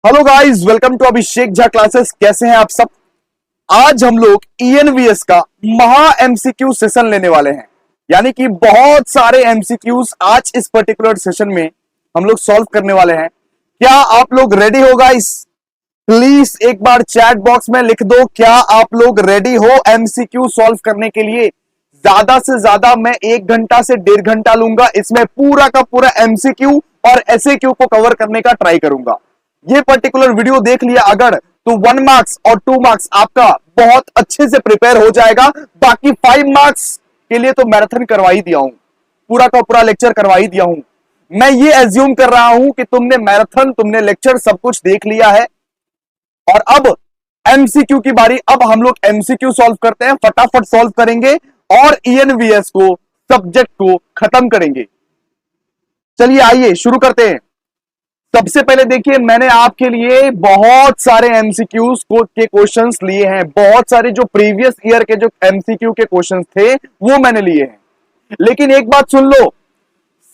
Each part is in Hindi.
Hello guys, welcome to Abhishek Jha classes. कैसे हैं आप सब। आज हम लोग ईएनवीएस का महा एमसीक्यू सेशन लेने वाले हैं, यानी कि बहुत सारे एमसीक्यूज आज इस पर्टिकुलर सेशन में हम लोग सॉल्व करने वाले हैं। क्या आप लोग रेडी हो गाइस? प्लीज एक बार चैट बॉक्स में लिख दो, क्या आप लोग रेडी हो एमसीक्यू सॉल्व करने के लिए। ज्यादा से ज्यादा मैं 1 घंटा से 1.5 घंटा लूंगा, इसमें पूरा का पूरा एमसीक्यू और एसएक्यू को कवर करने का ट्राई करूंगा। ये पर्टिकुलर वीडियो देख लिया अगर, तो 1 मार्क्स और 2 मार्क्स आपका बहुत अच्छे से प्रिपेयर हो जाएगा। बाकी 5 मार्क्स के लिए तो मैराथन करवा ही दिया हूं, पूरा का पूरा लेक्चर करवा ही दिया हूं। मैं ये एज्यूम कर रहा हूं कि तुमने मैराथन, तुमने लेक्चर सब कुछ देख लिया है और अब एमसीक्यू की बारी। अब हम लोग एमसीक्यू सॉल्व करते हैं, फटाफट सॉल्व करेंगे और ईएनवीएस को, सब्जेक्ट को खत्म करेंगे। चलिए आइए शुरू करते हैं। सबसे पहले देखिए, मैंने आपके लिए बहुत सारे एमसीक्यूज के क्वेश्चंस लिए हैं। बहुत सारे जो प्रीवियस ईयर के जो एमसीक्यू के क्वेश्चंस थे वो मैंने लिए हैं। लेकिन एक बात सुन लो,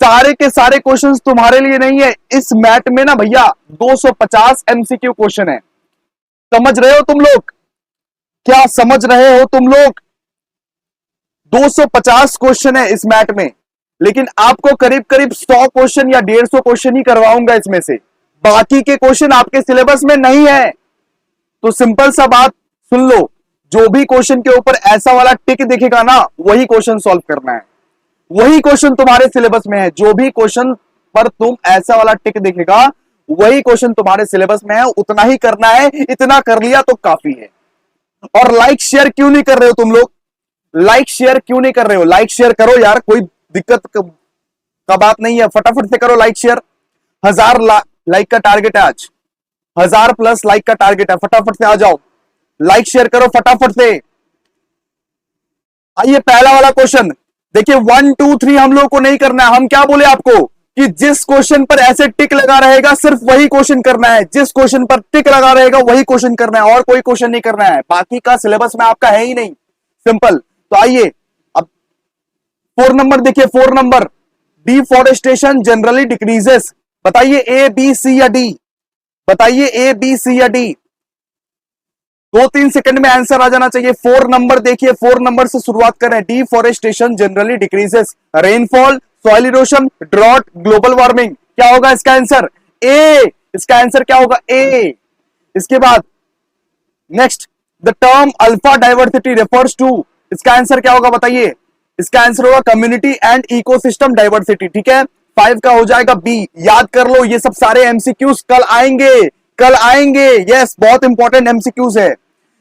सारे के सारे क्वेश्चंस तुम्हारे लिए नहीं है। इस मैट में ना भैया 250 एमसीक्यू क्वेश्चन है। समझ रहे हो तुम लोग? क्या समझ रहे हो तुम लोग? 250 क्वेश्चन है इस मैट में, लेकिन आपको करीब करीब 100 क्वेश्चन या 150 क्वेश्चन ही करवाऊंगा इसमें से। बाकी के क्वेश्चन आपके सिलेबस में नहीं है। तो सिंपल सा बात सुन लो, जो भी क्वेश्चन के ऊपर ऐसा वाला टिक दिखेगा ना, वही क्वेश्चन सॉल्व करना है। वही क्वेश्चन तुम्हारे सिलेबस में है। जो भी क्वेश्चन पर तुम ऐसा वाला टिक दिखेगा, वही क्वेश्चन तुम्हारे सिलेबस में है। उतना ही करना है, इतना कर लिया तो काफी है। और लाइक शेयर क्यों नहीं कर रहे हो तुम लोग? लाइक शेयर क्यों नहीं कर रहे हो? लाइक शेयर करो यार, कोई दिक्कत का बात नहीं है। फटाफट से करो लाइक शेयर। 1000 लाइक का टारगेट है आज, 1000 प्लस लाइक का टारगेट है। फटाफट से आ जाओ, लाइक शेयर करो फटाफट से। आइए पहला वाला क्वेश्चन देखिए। 1 2 3 हम लोग को नहीं करना है। हम क्या बोले आपको कि जिस क्वेश्चन पर ऐसे टिक लगा रहेगा सिर्फ वही क्वेश्चन करना है। जिस क्वेश्चन पर टिक लगा रहेगा वही क्वेश्चन करना है, और कोई क्वेश्चन नहीं करना है। बाकी का सिलेबस में आपका है ही नहीं। सिंपल। तो आइए अब 4 नंबर देखिए। 4 नंबर, डिफॉरेस्टेशन जनरली डिक्रीजेस। बताइए ए बी सी या डी। बताइए ए बी सी या डी। 2-3 सेकंड में आंसर आ जाना चाहिए। 4 नंबर देखिए, 4 नंबर से शुरुआत करें। Deforestation generally decreases, rainfall, soil erosion, drought, global warming. क्या होगा इसका आंसर? ए। इसका आंसर क्या होगा? ए। इसके बाद next, the term alpha diversity refers to. इसका आंसर क्या होगा बताइए? इसका आंसर होगा कम्युनिटी एंड इकोसिस्टम डाइवर्सिटी। ठीक है, 5 का हो जाएगा बी। याद कर लो, ये सब सारे एमसीक्यूज कल आएंगे, कल आएंगे। यस, बहुत इंपॉर्टेंट एमसीक्यूज है।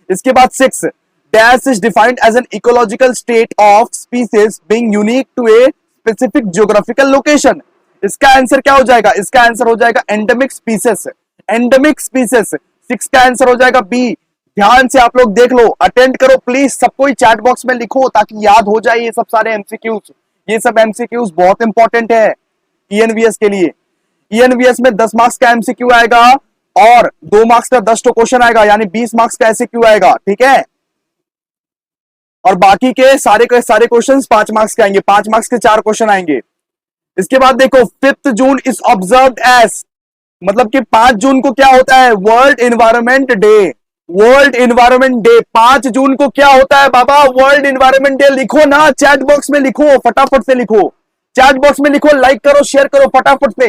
इसके बाद 6, dash is defined as an ecological state of species being unique to a specific geographical location. इसका आंसर क्या हो जाएगा? इसका आंसर हो जाएगा एंडेमिक स्पीसीज। एंडेमिक स्पीसीज 6 का आंसर हो जाएगा बी। ध्यान से आप लोग देख लो, अटेंड करो प्लीज। सबको चैट बॉक्स में लिखो ताकि याद हो जाए ये सब सारे एमसीक्यूज। ये सब एमसीक्यूज बहुत इंपॉर्टेंट है ईएनवीएस के लिए। ईएनवीएस में 10 मार्क्स का एमसीक्यू आएगा और 2 मार्क्स का 10 क्वेश्चन आएगा, यानी 20 मार्क्स का एमसीक्यू आएगा। ठीक है, और बाकी के सारे क्वेश्चन 5 मार्क्स के आएंगे। 5 मार्क्स के 4 क्वेश्चन आएंगे। इसके बाद देखो, 5 जून इज ऑब्जर्व्ड एज, मतलब कि 5 जून को क्या होता है? World environment day. World environment day 5 जून को क्या होता है बाबा? World environment day. लिखो ना, चैट बॉक्स में लिखो, फटाफट से लिखो। चैट बॉक्स में लिखो, लाइक करो, शेयर करो फटाफट से।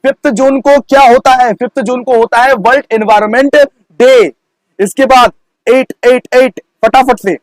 5 जून को क्या होता है? 5 जून को होता है वर्ल्ड एनवायरमेंट डे। इसके बाद 8 फटाफट से,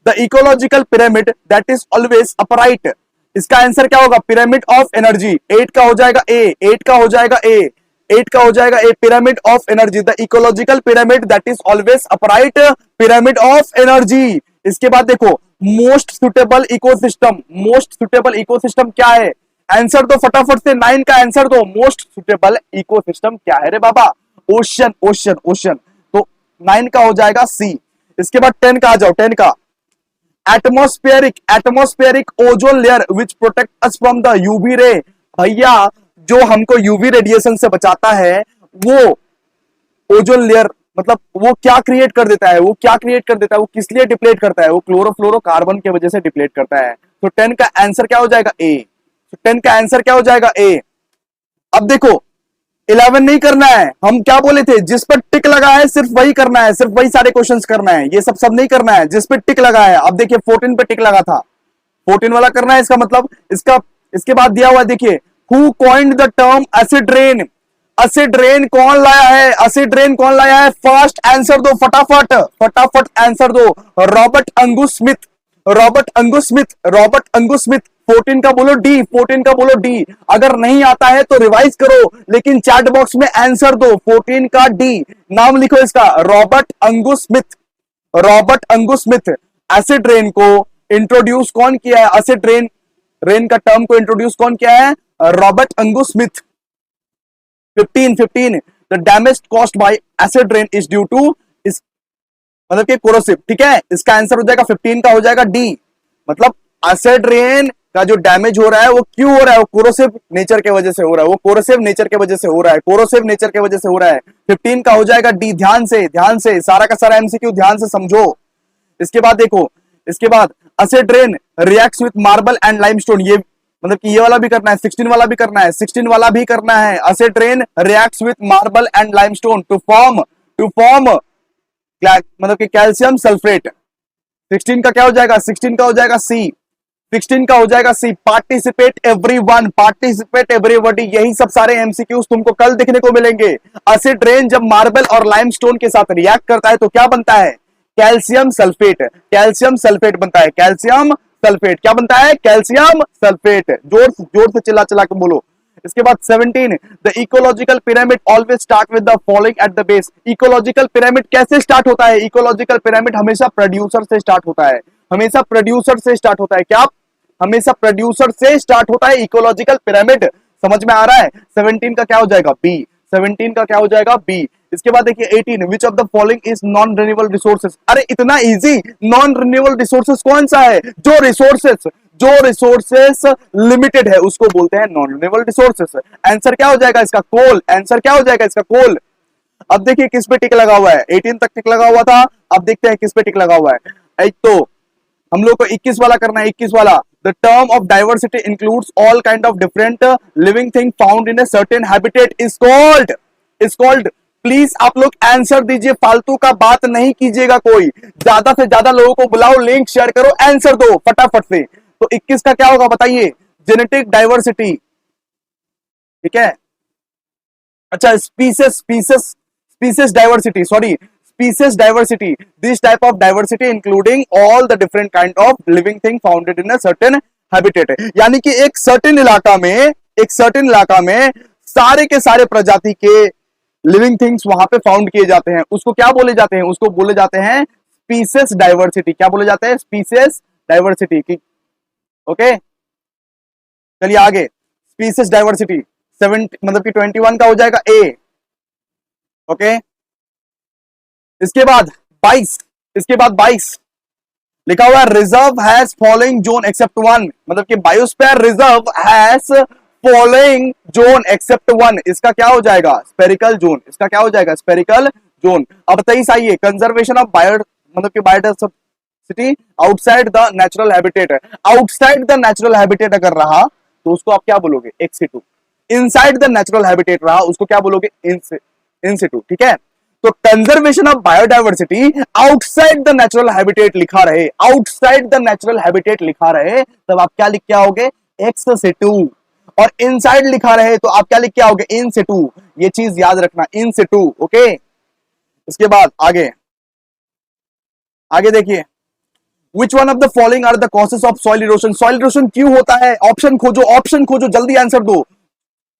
the ecological pyramid that is always upright. इसका आंसर क्या होगा? Pyramid of energy. 8 का हो जाएगा ए। 8 का हो जाएगा ए। 8 का हो जाएगा a, pyramid of energy. The ecological pyramid that is always upright, pyramid of energy. इसके बाद देखो, most suitable ecosystem. Most suitable ecosystem क्या है? आंसर दो फटाफट से, 9 का आंसर दो। मोस्ट सुटेबल इकोसिस्टम क्या है रे बाबा? Ocean, ocean, ocean. तो 9 का हो जाएगा सी। इसके बाद 10 का आ जाओ। 10 का, atmospheric ozone layer which protect us from the UV ray. भैया, जो हमको यूवी रेडिएशन से बचाता है वो ओजोन लेयर, मतलब वो क्या क्रिएट कर देता है? वो क्या क्रिएट कर देता है? वो किस लिए डिप्लेट करता है? वो क्लोरोफ्लोरोकार्बन की वजह से डिप्लेट करता है। तो 10 का आंसर क्या हो जाएगा? ए। तो 10 का आंसर क्या हो जाएगा? ए। अब देखो, 11 नहीं करना है, हम क्या बोले थे, जिस पर टिक लगा है सिर्फ वही करना है, सिर्फ वही सारे क्वेश्चंस करना है, ये सब नहीं करना है, जिस पे टिक लगा है। अब देखिए 14 पे टिक लगा था, 14 वाला करना है, इसका मतलब इसका इसके बाद दिया हुआ है, देखिए who coined the term acid rain, acid rain कौन लाया है, एसिड रेन कौन लाया है, फास्ट आंसर दो, फटाफट फटाफट आंसर दो, Robert Angus Smith, Robert Angus Smith, Robert Angus Smith. 14 का बोलो डी, 14 का बोलो डी, अगर नहीं आता है तो रिवाइज करो, लेकिन चैट बॉक्स में आंसर दो, 14 का डी, नाम लिखो इसका, Robert Angus Smith, Robert Angus Smith. Acid rain को इंट्रोड्यूस कौन किया है, एसिड रेन, रेन का टर्म को इंट्रोड्यूस कौन किया है, Robert Angus Smith. 15 the damage caused by acid rain is due to, इस मतलब कि कोरोसिव, ठीक है, इसका आंसर हो जाएगा 15 का हो जाएगा डी, मतलब एसिड रेन का जो डैमेज हो रहा है वो क्यों हो रहा है, वो कोरोसिव नेचर के वजह से हो रहा है, वो कोरोसिव नेचर के वजह से हो रहा है, कोरोसिव नेचर के वजह से हो रहा है। 15 का हो जाएगा डी, ध्यान से सारा का सारा एमसीक्यू ध्यान से समझो। इसके बाद देखो, इसके बाद acid rain reacts with marble and limestone, ये मतलब कि ये वाला भी करना है, 16 वाला भी करना है, 16 वाला भी करना है। Acid rain reacts with marble and limestone to form मतलब कि कैल्शियम सल्फेट। 16 का क्या हो जाएगा, 16 का हो जाएगा सी, 16 का हो जाएगा सी, पार्टिसिपेट एवरीवन, पार्टिसिपेट एवरीबॉडी, यही सब सारे एमसीक्यूज तुमको कल देखने को मिलेंगे। एसिड रेन जब मार्बल और लाइमस्टोन के साथ रिएक्ट करता है तो क्या बनता है, कैल्शियम सल्फेट, कैल्शियम सल्फेट बनता है, कैल्शियम सल्फेट क्या बनता है, कैल्शियम सल्फेट। जोर से चिल्ला चिल्ला के बोलो। इसके बाद 17 the ecological pyramid always start with the following at the base, ecological pyramid कैसे स्टार्ट होता है, इकोलॉजिकल पिरामिड हमेशा प्रोड्यूसर से स्टार्ट होता है, हमेशा प्रोड्यूसर से स्टार्ट होता है, क्या हमेशा प्रोड्यूसर से स्टार्ट होता है इकोलॉजिकल पिरामिड, समझ में आ रहा है। 17 का क्या हो जाएगा बी, 17 का क्या हो जाएगा बी। इसके बाद देखिए 18 विच of the following is non renewable resources, अरे इतना इजी, नॉन रिन्यूएबल रिसोर्सेज कौन सा है, जो रिसोर्सेस लिमिटेड है उसको बोलते हैं नॉन रिन्यूएबल रिसोर्सेस। आंसर क्या हो जाएगा इसका, कोल, आंसर क्या हो जाएगा इसका, कोल। अब देखिए किस पे टिक लगा हुआ है, 18 तक टिक लगा हुआ था, अब देखते हैं किस पे टिक लगा हुआ है। एक तो हम लोग को 21 वाला करना है, 21 वाला, the term of diversity includes all kind of different living thing found in a certain habitat is called. Please आप लोग आंसर दीजिए, फालतू का बात नहीं कीजिएगा, कोई ज्यादा से ज्यादा लोगों को बुलाओ, लिंक शेयर करो, आंसर दो फटाफट से। तो 21 का क्या होगा बताइए, जेनेटिक डाइवर्सिटी, ठीक है, अच्छा species diversity, sorry species diversity, this type of diversity including all the different kind of living thing founded in a certain habitat, यानी कि एक सर्टेन इलाका में सारे के सारे प्रजाति के लिविंग थिंग्स वहां पे फाउंड किए जाते हैं, उसको क्या बोले जाते हैं, उसको बोले जाते हैं स्पीसीज डाइवर्सिटी, क्या बोले जाते हैं, स्पीसीज डाइवर्सिटी की। ओके चलिए आगे, स्पीसीज डाइवर्सिटी 7 मतलब कि 21 का हो जाएगा ए। ओके इसके बाद 22 लिखा हुआ है reserve has following zone except one, मतलब कि biosphere reserve has following zone except one, इसका क्या हो जाएगा, स्पेरिकल जोन, इसका क्या हो जाएगा, स्पेरिकल जोन। अब 23 आइए, कंजर्वेशन ऑफ बायो मतलब कि biodiversity outside the natural habitat, outside the natural habitat अगर रहा तो उसको आप क्या बोलोगे, ex situ. Inside the natural habitat रहा उसको क्या बोलोगे, इनसिटू, ठीक है। तो conservation of biodiversity outside the natural habitat लिखा रहे, आउटसाइड द नेचुरल हैबिटेट लिखा रहे, तब आप क्या लिख के आओगे, एक्स सिटू, और इनसाइड लिखा रहे तो आप क्या लिख के आओगे, इन सिटू, ये चीज याद रखना, इन सिटू। ओके इसके बाद आगे देखिए, which one of the following are the causes of soil erosion, soil erosion क्यों होता है, ऑप्शन खोजो, जल्दी आंसर दो।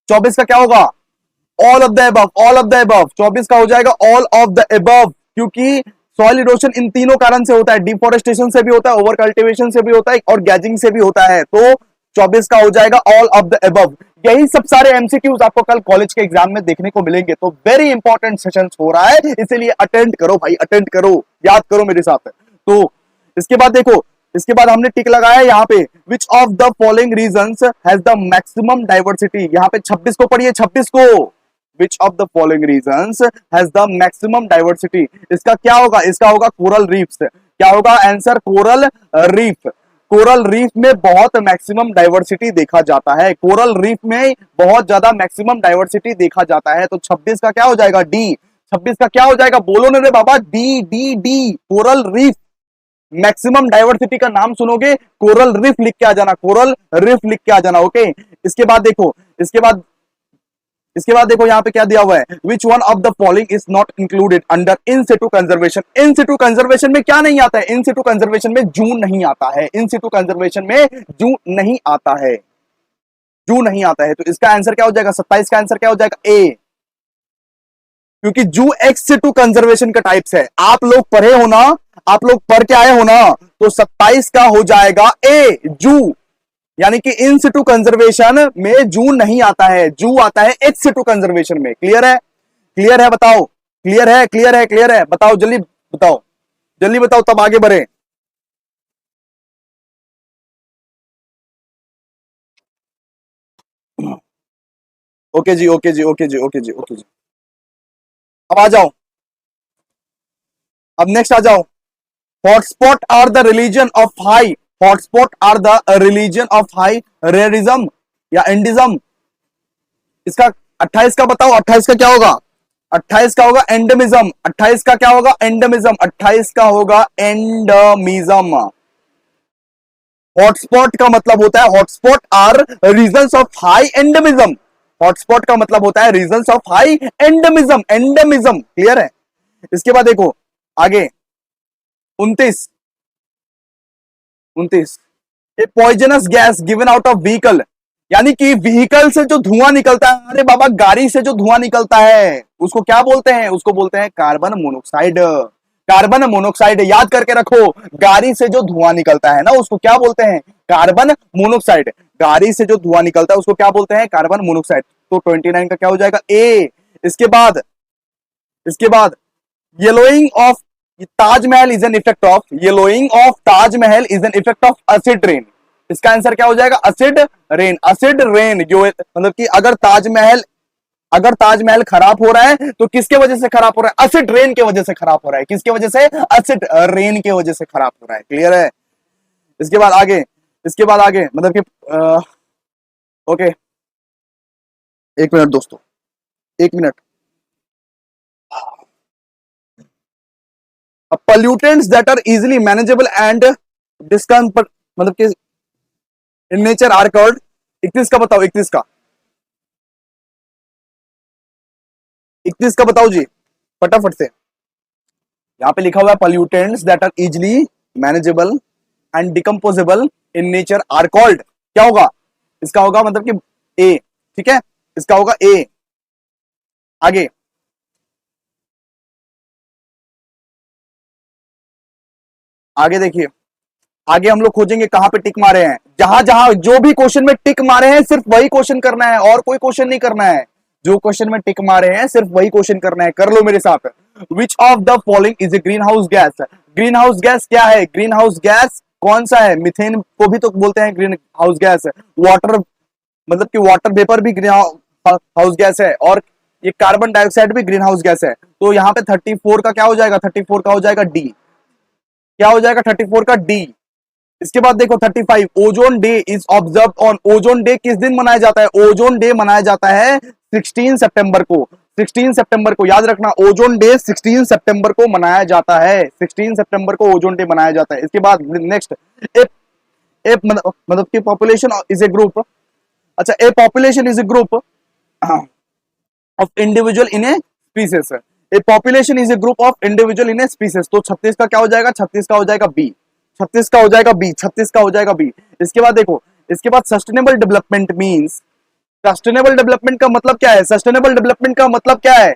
24 का क्या होगा, ऑल ऑफ द अबव, 24 का हो जाएगा ऑल ऑफ द अबव, क्योंकि सॉइल इरोशन इन तीनों कारण से होता है, डिफोरेस्टेशन से भी होता है, ओवर कल्टीवेशन से भी होता है और गैजिंग से भी होता है, तो 24 का हो जाएगा ऑल ऑफ द अबव। यही सब सारे एमसीक्यूज आपको कल कॉलेज के एग्जाम में देखने को मिलेंगे, तो वेरी इंपॉर्टेंट सेशन हो रहा है, इसीलिए अटेंड करो भाई, अटेंड करो, याद करो मेरे साथ। तो इसके बाद देखो, इसके बाद हमने टिक लगाया है यहाँ पे, विच of the following reasons has the maximum diversity, यहाँ पे 26 को पढ़िए, 26 को, Which of the following reasons has the maximum diversity, इसका क्या होगा, इसका होगा कोरल रीफ्स, क्या होगा answer, coral reef. Coral reef में बहुत मैक्सिमम डाइवर्सिटी देखा जाता है, कोरल रीफ में बहुत ज्यादा मैक्सिमम डाइवर्सिटी देखा जाता है। तो 26 का क्या हो जाएगा? डी। 26 का क्या हो जाएगा? बोलो ना रे बाबा, d d d, coral reef. Maximum diversity का नाम सुनोगे, कोरल रीफ लिख के आ जाना, कोरल रीफ लिख के आ जाना। ओके, इसके बाद देखो, इसके बाद देखो यहां पे क्या दिया हुआ है, विच one of the following is not included under in situ conservation. In situ conservation में क्या नहीं आता है? इन सिटू कंजर्वेशन में जू नहीं आता है, इन सिटू कंजर्वेशन में जू नहीं आता है, जू नहीं आता है। तो इसका आंसर क्या हो जाएगा? 27 का आंसर क्या हो जाएगा? ए, क्योंकि जू एक्स सिटू कंजर्वेशन का टाइप्स है। आप लोग पढ़े हो ना, आप लोग पढ़ के आए हो ना, तो 27 का हो जाएगा ए, जू। यानी कि इन सिटू कंजर्वेशन में जू नहीं आता है, जू आता है एक्स सिटू कंजर्वेशन में। क्लियर है? क्लियर है? बताओ, क्लियर है? क्लियर है? क्लियर है? बताओ, जल्दी बताओ, जल्दी बताओ, तब आगे बढ़े। ओके जी, ओके जी, ओके जी, ओके जी, ओके जी। अब आ जाओ, अब नेक्स्ट आ जाओ। Hotspot are the religion of high, hotspot are the religion of high rarism या एंडिज्म। इसका 28 का बताओ, 28 का क्या होगा? 28 का होगा एंडेमिज्म। 28 का क्या होगा? एंडेमिज्म। 28 का होगा एंडेमिज्म। हॉटस्पॉट का मतलब होता है, hotspot are regions of high endemism. Hotspot का मतलब होता है regions of high endemism, endemism. Clear है? इसके बाद देखो आगे 29, 29, a poisonous gas given out of vehicle, यानी कि व्हीकल से जो धुआं निकलता है, अरे बाबा गाड़ी से जो धुआं निकलता है उसको क्या बोलते हैं? उसको बोलते हैं कार्बन मोनोक्साइड। कार्बन मोनोक्साइड याद करके रखो, गाड़ी से जो धुआं निकलता है ना उसको क्या बोलते हैं? Carbon monoxide. गाड़ी से जो धुआं निकलता है उसको क्या बोलते हैं? Carbon monoxide. तो 29 का क्या हो जाएगा? ए। इसके बाद yellowing of Taj Mahal is an effect of, yellowing of Taj Mahal is an effect of acid rain. इसका आंसर क्या हो जाएगा? Acid rain. एसिड रेन जो मतलब कि अगर ताजमहल खराब हो रहा है तो किसके वजह से खराब हो रहा है? एसिड रेन के वजह से खराब हो रहा है। किसके वजह से? एसिड रेन के वजह से खराब हो रहा है। क्लियर है? इसके बाद आगे, मतलब कि ओके, एक मिनट दोस्तों, एक minute. pollutants that are easily manageable and discomfort मतलब कि in nature are called। 31 का बताओ, 31 का, 31 का बताओ जी फटाफट से। यहां पे लिखा हुआ है pollutants that are easily manageable and decomposable in nature are called, क्या होगा? इसका होगा मतलब कि ए। ठीक है, इसका होगा ए। आगे आगे देखिए, आगे हम लोग खोजेंगे कहां पे टिक मारे हैं। जहां जहां जो भी क्वेश्चन में टिक मारे हैं सिर्फ वही क्वेश्चन करना है, और कोई क्वेश्चन नहीं करना है। जो क्वेश्चन में टिक मारे हैं सिर्फ वही क्वेश्चन करना है। कर लो मेरे साथ। विच of the following is A green house gas. Green house gas क्या है? ग्रीन हाउस गैस कौन सा है? मिथेन को भी तो बोलते हैं ग्रीन हाउस गैस। वाटर मतलब कि वाटर वेपर भी ग्रीन हाउस गैस है, और ये कार्बन डाइऑक्साइड भी ग्रीन हाउस गैस है। तो यहाँ पे 34 का क्या हो जाएगा? 34 का हो जाएगा डी। क्या हो जाएगा? 34 का डी। इसके बाद देखो 35, ozone day is observe on. Ozone day किस दिन मनाया जाता है? ओजोन डे मनाया जाता है 16 सितंबर को। 16 सितंबर को याद रखना, ओजोन डे 16 सितंबर को मनाया जाता है। 16 सितंबर को ओजोन डे मनाया जाता है। इसके बाद नेक्स्ट, ए मतलब कि पॉपुलेशन इज ए ग्रुप। अच्छा, a population is a group of individual in a species. A population is a group of individual in a species. तो 36 का क्या हो जाएगा? 36 का हो जाएगा बी। 36 का हो जाएगा बी। 36 का हो जाएगा बी। इसके बाद देखो, इसके बाद sustainable development means, sustainable development का मतलब क्या है? सस्टेनेबल डेवलपमेंट का मतलब क्या है?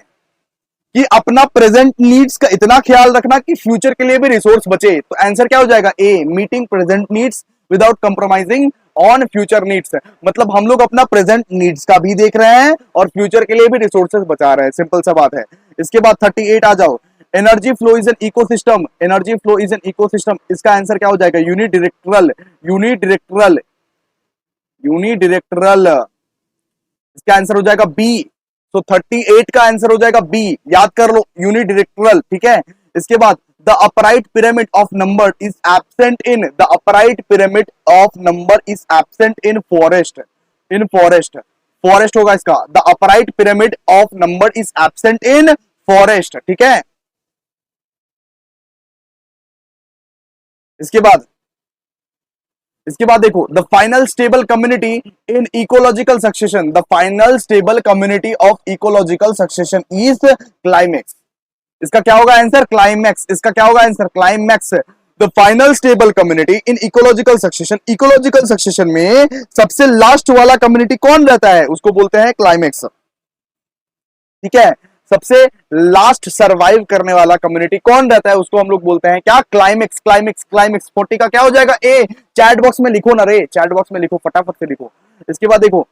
कि अपना प्रेजेंट नीड्स का इतना ख्याल रखना कि फ्यूचर के लिए भी रिसोर्स बचे। तो आंसर क्या हो जाएगा? A, meeting present needs without compromising on future needs. मतलब हम लोग अपना प्रेजेंट नीड्स का भी देख रहे हैं और फ्यूचर के लिए भी रिसोर्सेज बचा रहे हैं। सिंपल सा बात है। इसके बाद 38 आ जाओ, energy flow is an ecosystem. Energy flow is an ecosystem. इसका आंसर क्या हो जाएगा? यूनिडायरेक्शनल। Unidirectional, unidirectional. इसका आंसर हो जाएगा बी। तो 38 का आंसर हो जाएगा बी। याद कर लो, यूनिडायरेक्शनल। ठीक है, इसके बाद the upright pyramid of number is absent in, the upright pyramid of number is absent in forest, in forest, forest होगा इसका, the upright pyramid of number is absent in forest, ठीक है। इसके बाद देखो, the final stable community in ecological succession, the final stable community of ecological succession is climax. इसका क्या होगा आंसर? क्लाइमेक्स। इसका क्या होगा answer? Climax. The final stable community in ecological succession, ecological succession में सबसे लास्ट वाला कम्युनिटी कौन रहता है? उसको बोलते हैं क्लाइमेक्स, ठीक है। सबसे लास्ट सरवाइव करने वाला कम्युनिटी कौन रहता है? उसको हम लोग बोलते हैं क्या? Climax, climax, climax. 40 का क्या हो जाएगा? ए। चैट बॉक्स में लिखो ना रे, चैट बॉक्स में लिखो, फटाफट से लिखो। इसके बाद देखो,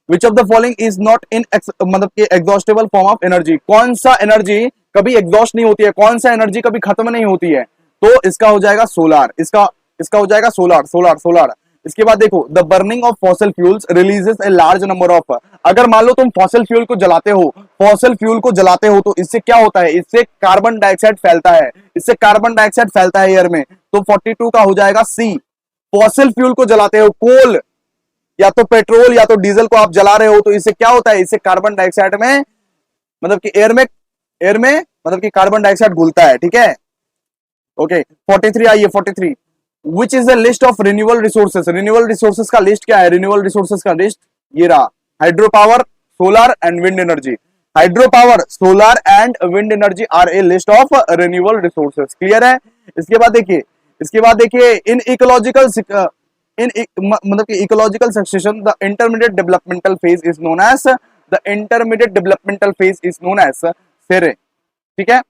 which of the following is not in मतलब कि एग्जॉस्टेबल फॉर्म ऑफ एनर्जी, कौन सा एनर्जी कभी एग्जॉस्ट नहीं होती है, कौन सा एनर्जी कभी खत्म नहीं होती है? तो इसका हो जाएगा सोलार, इसका हो जाएगा सोलार, सोलार, सोलार। इसके बाद देखो, the burning of fossil fuels releases a large number of, अगर मान लो तुम फॉसिल फ्यूल को जलाते हो, फॉसिल फ्यूल को जलाते हो, तो इससे क्या होता है? इससे कार्बन डाइऑक्साइड फैलता है, इससे कार्बन डाइऑक्साइड फैलता है एयर में। तो 42 का हो जाएगा सी। फॉसिल फ्यूल को जलाते हो, कोल या तो पेट्रोल या तो डीजल को आप जला रहे हो, तो इससे क्या होता है? इससे कार्बन डाइऑक्साइड में मतलब कि एयर में मतलब कि कार्बन डाइऑक्साइड घुलता है, ठीक है। ओके 43 आइए 43, which is the list of renewable resources, renewable resources का लिस्ट क्या है? रिन्यूएबल रिसोर्सेस का लिस्ट ये रहा, hydro power, solar and wind energy. Hydro power, solar and wind energy are a list of renewable resources, clear है। इसके बाद देखिए इन इकोलॉजिकल मतलब कि ecological succession the intermediate developmental phase is known as, the intermediate developmental phase is known as sere, ठीक है।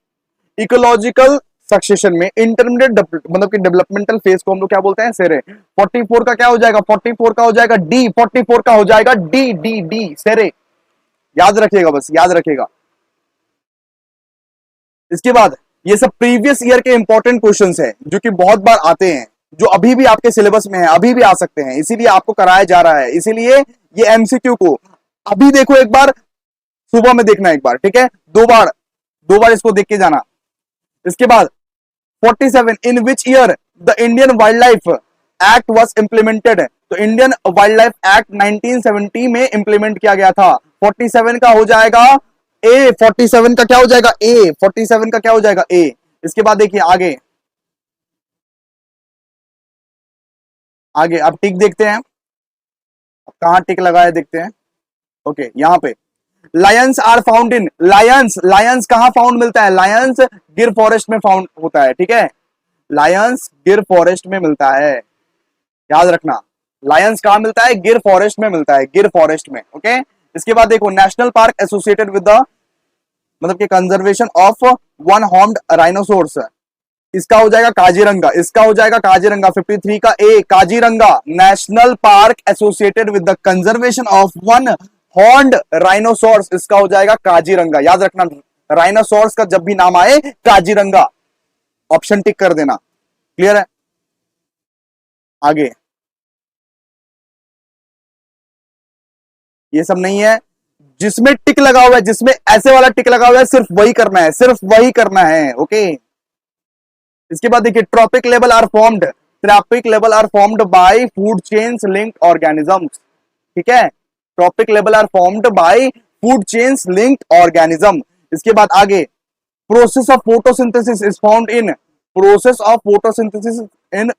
इकोलॉजिकल सक्सेशन में इंटरमीडिएट मतलब कि डेवलपमेंटल फेज को हम लोग क्या बोलते हैं? सेरे। 44 का क्या हो जाएगा? 44 का हो जाएगा डी, 44 का हो जाएगा डी, डी, डी, सेरे। याद रखिएगा, बस याद रखिएगा। इसके बाद ये सब प्रीवियस ईयर के इंपॉर्टेंट क्वेश्चंस है जो कि बहुत बार आते हैं, जो अभी भी आपके सिलेबस में है, अभी भी आ सकते हैं, इसीलिए आपको कराया जा रहा है। इसीलिए ये एमसीक्यू को अभी देखो एक बार, सुबह में देखना एक बार, ठीक है। दो बार इसको देख के जाना। इसके बाद 47, in which year the Indian wild life act was implemented, तो इंडियन वाइल्ड लाइफ एक्ट 1970 में इंप्लीमेंट किया गया था। 47 का हो जाएगा ए, 47 का क्या हो जाएगा? ए, 47 का क्या हो जाएगा? ए। इसके बाद देखिए आगे अब टिक देखते हैं, कहां टिक लगा है देखते हैं। ओके यहां पे lions are found in, lions कहां फाउंड मिलता है? लायंस गिर फॉरेस्ट में फाउंड होता है, ठीक है। लायंस गिर फॉरेस्ट में मिलता है, याद रखना। लायंस कहां मिलता है? गिर फॉरेस्ट में मिलता है, गिर फॉरेस्ट में, ओके। इसके बाद देखो, national park associated with the मतलब कि conservation of one horned rhinoceros, इसका हो जाएगा काजीरंगा, इसका हो जाएगा काजीरंगा। 53 का a, Kaziranga. National park associated with the conservation of one horned rhinoceros, इसका हो जाएगा काजीरंगा। याद रखना, राइनोसोर्स का जब भी नाम आए काजीरंगा, ऑप्शन टिक कर देना, क्लियर है। आगे ये सब नहीं है, जिसमें टिक लगा हुआ है, जिसमें ऐसे वाला टिक लगा हुआ है, सिर्फ वही करना है, सिर्फ वही करना है, ओके। इसके बाद देखिए, trophic level are formed by food chains linked organisms, ठीक है। Trophic level are formed by food chains linked organism. इसके बाद आगे, process of photosynthesis is found in, process of photosynthesis in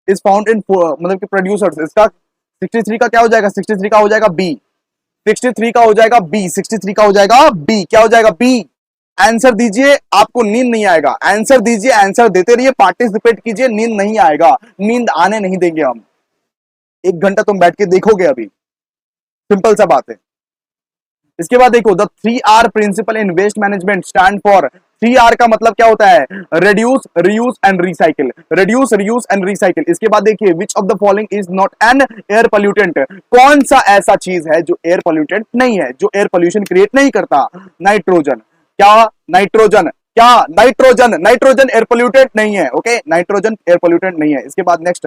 is found in मतलब कि प्रोड्यूसर्स, इसका 63 का क्या हो जाएगा? 63 का हो जाएगा बी, 63 का हो जाएगा बी, 63 का हो जाएगा बी, क्या हो जाएगा? बी। आंसर दीजिए, आपको नींद नहीं आएगा। आंसर दीजिए, आंसर देते रहिए, पार्टिसिपेट कीजिए, नींद नहीं आएगा, नींद आने नहीं देंगे हम। 1 घंटा तुम बैठ के देखोगे अभी, सिंपल सा बात है। इसके बाद देखो, the 3R principle in waste management stand for, 3R का मतलब क्या होता है? Reduce, reuse and recycle, reduce, reuse and recycle. इसके बाद देखिए, which of the following is not an air pollutant, कौन सा ऐसा चीज है जो एयर पोल्यूटेंट नहीं है, जो एयर पोल्यूशन क्रिएट नहीं करता? नाइट्रोजन। क्या? नाइट्रोजन। क्या? नाइट्रोजन। नाइट्रोजन एयर पोल्यूटेंट नहीं है, ओके। नाइट्रोजन एयर पोल्यूटेंट नहीं है। इसके बाद नेक्स्ट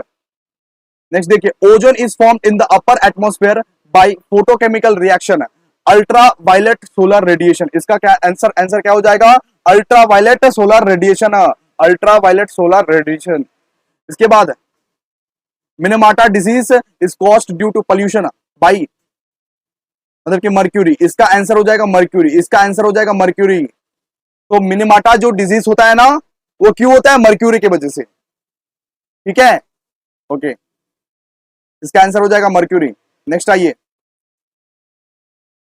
देखिए, ozone is formed in the upper atmosphere by photochemical reaction, ultra violet solar radiation. इसका क्या आंसर क्या हो जाएगा? Ultraviolet solar radiation, ultraviolet solar radiation. इसके बाद Minamata disease is caused due to pollution by, मतलब कि मर्क्यूरी। इसका आंसर हो जाएगा मर्क्यूरी, इसका आंसर हो जाएगा मर्क्यूरी। तो मिनेमाटा जो डिजीज होता है ना, वो क्यों होता है? मर्क्यूरी की वजह से, ठीक है, ओके, इसका आंसर हो जाएगा मर्क्यूरी। नेक्स्ट आइए,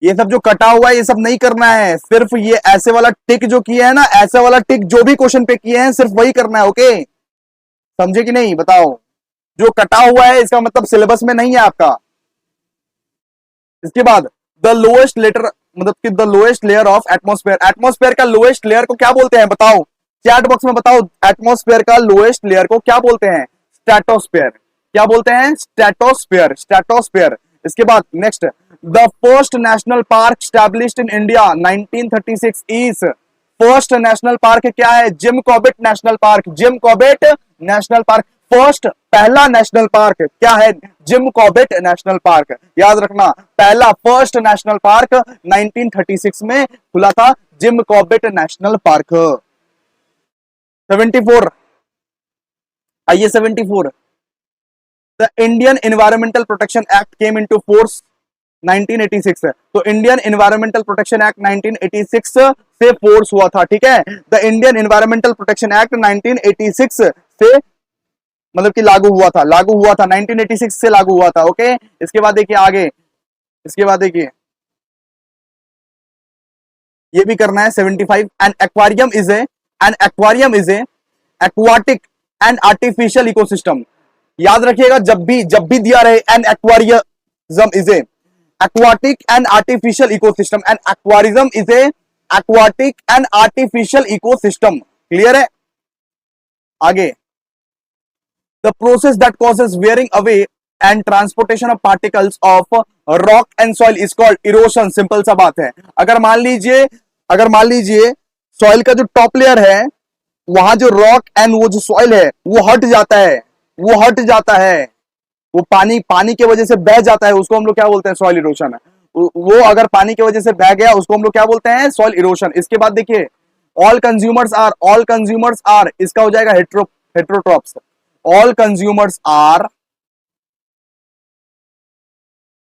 ये सब जो कटा हुआ है ये सब नहीं करना है, सिर्फ ये ऐसे वाला टिक जो किया है ना, ऐसे वाला टिक जो भी क्वेश्चन पे किए हैं सिर्फ वही करना है, ओके, समझे कि नहीं बताओ? जो कटा हुआ है इसका मतलब सिलेबस में नहीं है आपका। इसके बाद द लोएस्ट लेटर, मतलब कि the lowest layer of atmosphere, atmosphere का लोएस्ट लेयर को क्या बोलते हैं बताओ, चैट बॉक्स में बताओ। एटमॉस्फेयर का लोएस्ट लेयर को क्या बोलते हैं? स्ट्रेटोस्फेयर। क्या बोलते हैं? Stratosphere, stratosphere. इसके बाद next, the first national park established in India 1936 is, first national park क्या है? Jim Corbett national park, Jim Corbett national park. First, पहला नेशनल पार्क क्या है? Jim Corbett national park. याद रखना, पहला फर्स्ट नेशनल पार्क 1936 में खुला था, जिम कॉर्बेट नेशनल पार्क। 74, आइए 74, the Indian environmental protection act came into force 1986। तो इंडियन एनवायरमेंटल प्रोटेक्शन एक्ट 1986 से फोर्स हुआ था, ठीक है। The Indian environmental protection act 1986 से मतलब कि लागू हुआ था, लागू हुआ था 1986 से लागू हुआ था, ओके। इसके बाद देखिए आगे, इसके बाद देखिए ये भी करना है 75, an aquarium is a, an aquarium is a aquatic and artificial ecosystem. याद रखिएगा, जब भी दिया रहे an aquarium is a aquatic and artificial ecosystem, and aquarism is a aquatic and artificial ecosystem, clear है। आगे, the process that causes wearing away and transportation of particles of rock and soil is called erosion। Simple सा बात है। अगर मान लीजिए सॉइल का जो टॉप लेयर है, वहां जो रॉक एंड वो जो सॉइल है वो हट जाता है, वो पानी के वजह से बह जाता है, उसको हम लोग क्या बोलते हैं? Soil erosion. वो अगर पानी की वजह से बह गया उसको हम लोग क्या बोलते हैं? Soil erosion. इसके बाद देखिए, ऑल कंज्यूमर्स आर, इसका हो जाएगा heterotrophs. All consumers are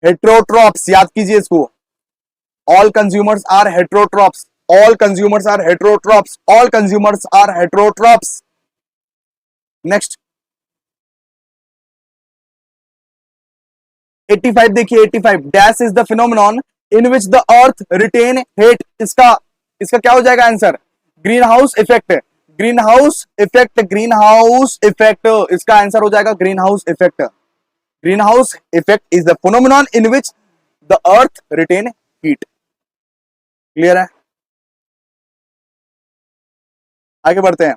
heterotrophs, याद कीजिए इसको, all consumers are heterotrophs, all consumers are heterotrophs, all consumers are heterotrophs. Next 85 देखिए, 85, dash is the phenomenon in which the earth retain heat. इसका क्या हो जाएगा answer? Green house effect, green house effect, green house effect. इसका आंसर हो जाएगा green house effect. Green house effect is the phenomenon in which the earth retain heat. Clear है? आगे बढ़ते हैं।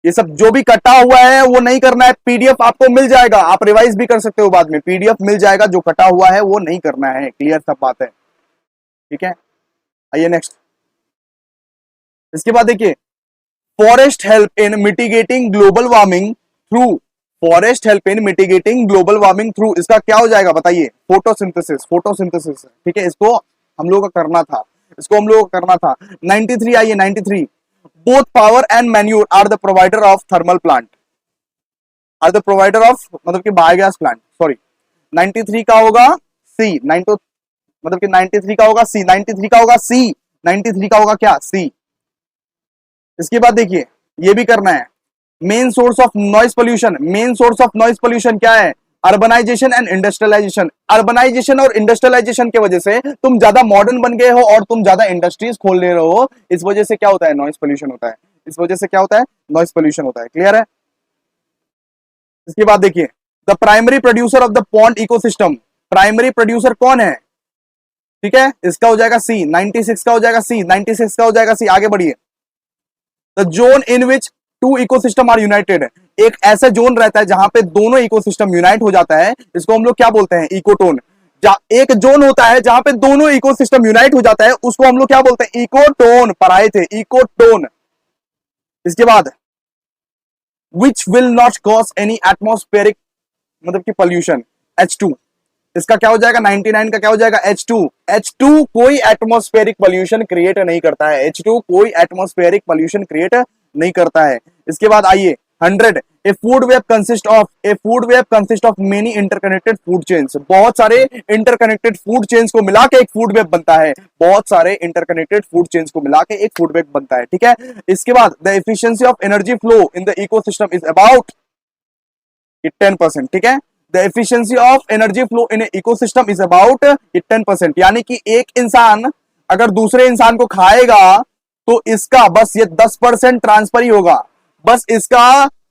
ये सब जो भी कटा हुआ है वो नहीं करना है, पीडीएफ आपको मिल जाएगा, आप रिवाइज भी कर सकते हो बाद में, पीडीएफ मिल जाएगा। जो कटा हुआ है वो नहीं करना है, क्लियर सब बात है, ठीक है। आइए नेक्स्ट, इसके बाद देखिए, forest help in mitigating global warming through, forest help in mitigating global warming through, इसका क्या हो जाएगा बताइए? फोटोसिंथेसिस, फोटोसिंथेसिस, ठीक है। इसको हम लोग का करना था, इसको हम लोग को करना था। 93, आइए 93, both power and manure are the provider of thermal plant, are the provider of मतलब कि बायोगैस प्लांट। सॉरी, 93 का होगा सी, मतलब कि 93 का होगा सी, 93 का होगा सी, 93 का होगा क्या? सी। इसके बाद देखिए, ये भी करना है, main source of noise pollution, main source of noise pollution क्या है? Urbanisation and industrialisation. अर्बनाइजेशन और इंडस्ट्रियलाइजेशन की वजह से तुम ज्यादा मॉडर्न बन गए हो और तुम ज्यादा इंडस्ट्रीज खोल ले रहे हो, इस वजह से क्या होता है? नॉइज पोल्यूशन होता है, इस वजह से क्या होता है? नॉइज पोल्यूशन होता है, क्लियर है। इसके बाद देखिए, the primary producer of the pond ecosystem, primary producer कौन है? ठीक है, इसका हो जाएगा सी, 96 का हो जाएगा सी, 96 का हो जाएगा सी। आगे बढ़िए, the zone in which two ecosystem are united, एक ऐसा जोन रहता है जहां पे दोनों इकोसिस्टम यूनाइट हो जाता है, इसको हम लोग क्या बोलते हैं? इकोटोन। एक जोन होता है जहां पे दोनों इकोसिस्टम यूनाइट हो जाता है, उसको हम लोग क्या बोलते हैं? इकोटोन, पढ़ाए थे, इकोटोन। इसके बाद, which will not cause any atmospheric मतलब कि पॉल्यूशन, H2, इसका क्या हो जाएगा 99 का क्या हो जाएगा H2। H2 कोई एटमॉस्फेरिक पॉल्यूशन क्रिएट नहीं करता है, H2 कोई एटमॉस्फेरिक पॉल्यूशन क्रिएट नहीं करता है। इसके बाद आइए 100 ए food web consist of many interconnected food chains. बहुत सारे इंटरकनेक्टेड फूड चेन्स को मिला के एक फूड वेब बनता है, बहुत सारे इंटरकनेक्टेड फूड चेन्स को मिला के एक फूड वेब बनता है, ठीक है। इसके बाद the efficiency of energy flow in the ecosystem is about 10%, ठीक है। The efficiency of energy flow in ecosystem is about 10%, यानी कि एक इंसान अगर दूसरे इंसान को खाएगा तो इसका बस ये 10% ट्रांसफर ही होगा,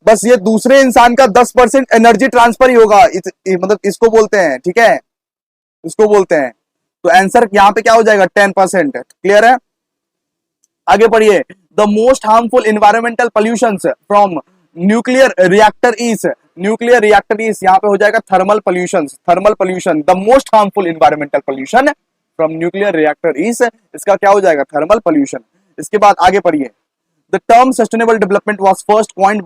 बस ये दूसरे इंसान का 10% एनर्जी ट्रांसफर ही होगा, मतलब इसको बोलते हैं, ठीक है, इसको बोलते हैं। तो आंसर यहां पे क्या हो जाएगा 10%। क्लियर है, आगे पढ़िए। The most harmful environmental pollutions from nuclear reactor is यहां पे हो जाएगा thermal pollution. The most harmful environmental pollution from nuclear reactor is, इसका क्या हो जाएगा थर्मल पॉल्यूशन। इसके बाद आगे पढ़िए। The term sustainable development was first coined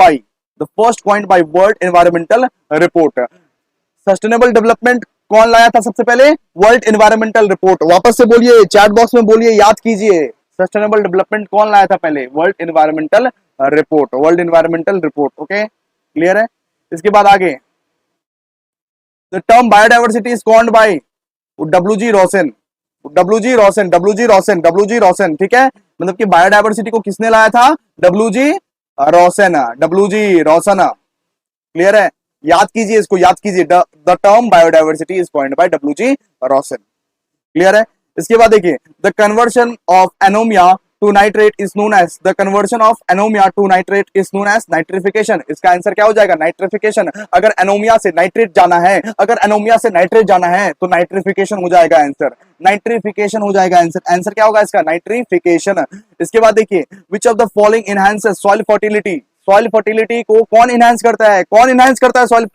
bye world environmental report. Sustainable development कौन लाया था सबसे पहले? World environmental report. वापस से बोलिए, चैट बॉक्स में बोलिए, याद कीजिए, सस्टेनेबल डेवलपमेंट कौन लाया था पहले? World environmental report. Okay, clear है। इसके बाद आगे, the term biodiversity is coined by WG Rosen, ठीक है। मतलब कि बायोडाइवर्सिटी को किसने लाया था? WG Rosen. क्लियर है, याद कीजिए, इसको याद कीजिए। The term biodiversity is coined by WG Rosen. Clear है। इसके बाद देखिए, the conversion of ammonia to nitrate is known as nitrification. इसका आंसर क्या हो जाएगा? नाइट्रिफिकेशन। अगर एनोमिया से नाइट्रेट जाना है तो नाइट्रिफिकेशन हो जाएगा आंसर, आंसर क्या होगा इसका? नाइट्रिफिकेशन। इसके बाद देखिए, which of the following enhances soil fertility को कौन इनहांस करता है? सॉइल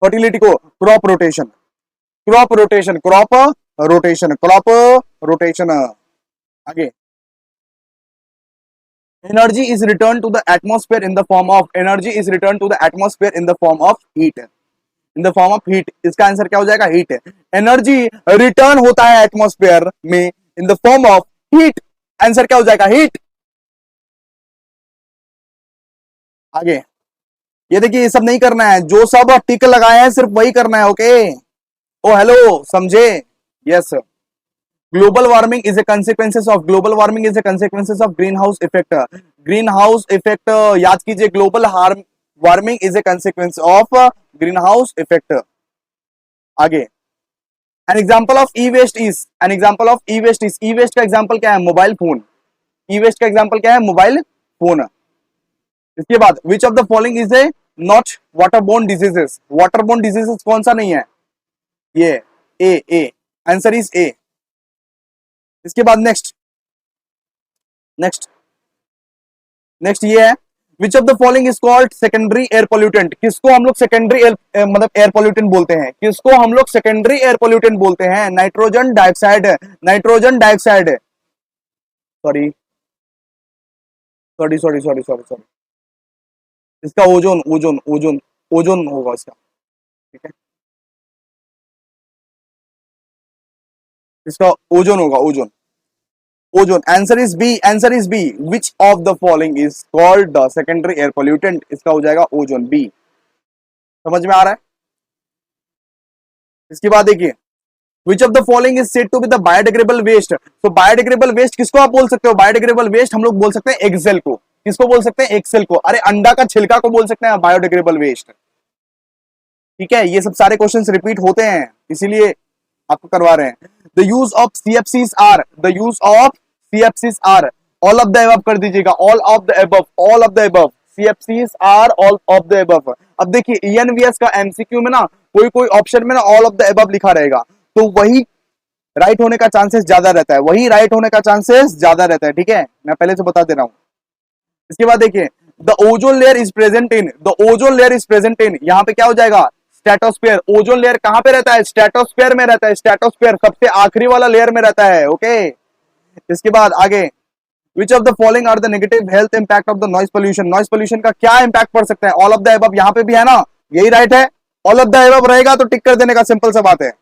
फर्टिलिटी को? Crop rotation. आगे, energy is returned to the atmosphere in the form of heat। इसका आंसर क्या हो जाएगा? हीट। एनर्जी रिटर्न होता है एटमॉस्फेयर में in the form of heat, answer क्या हो जाएगा? हीट। आगे, ये देखिए, ये सब नहीं करना है, जो सब टिक लगाए हैं सिर्फ वही करना है। ओके, ओ हेलो, समझे? Yes. Global warming is a consequences of green house effect. याद कीजिए, global warming is a consequence of green house effect. आगे, an example of e waste is e waste का एग्जांपल क्या है? Mobile phone. इसके बाद, which of the following is a not waterborne diseases. कौन सा नहीं है? ये ए, आंसर इज ए। इसके बाद नेक्स्ट ये है, which of the following is called secondary air pollutant. किसको हम लोग सेकेंडरी एयर पोल्यूटेंट बोलते हैं? Nitrogen dioxide. सॉरी, इसका ओजोन होगा इसका, ठीक है, इसका ओजोन होगा, ozone. Answer is B. Which of the following is called the secondary air pollutant? इसका हो जाएगा ओजोन, बी। समझ में आ रहा है? इसके बाद देखिए, which of the following is said to be the biodegradable waste. तो बायोडिग्रेडेबल वेस्ट किसको आप बोल सकते हो? बायोडिग्रेडेबल वेस्ट हम लोग बोल सकते हैं एक्सेल को। किसको बोल सकते हैं? एक्सेल को। अरे, अंडा का छिलका को बोल सकते हैं बायोडिग्रेडेबल वेस्ट, ठीक है। ये सब सारे क्वेश्चंस रिपीट होते हैं, इसीलिए आपको करवा रहे हैं। The use of CFCs are all of the above कर दीजिएगा, all of the above। CFCs are all of the above। अब देखिए, ENVS का MCQ में ना कोई ऑप्शन में ना all of the above लिखा रहेगा, तो वही राइट होने का चांसेस ज्यादा रहता है, ठीक है, मैं पहले से बता दे रहा हूं। इसके बाद देखिए, the ozone layer is present in, यहां पे क्या हो जाएगा? स्ट्रेटोस्फीयर। ओजोन लेयर कहां पे रहता है? स्ट्रेटोस्फीयर में रहता है, सबसे आखिरी वाला लेयर में रहता है। ओके, इसके बाद आगे, which of the following are the negative health impact of the noise pollution. Noise pollution का क्या इंपैक्ट पड़ सकता है? ऑल ऑफ द अबव, यहां पे भी है ना, यही राइट है, ऑल ऑफ द एबव रहेगा तो टिक कर देने का, सिंपल सा बात है।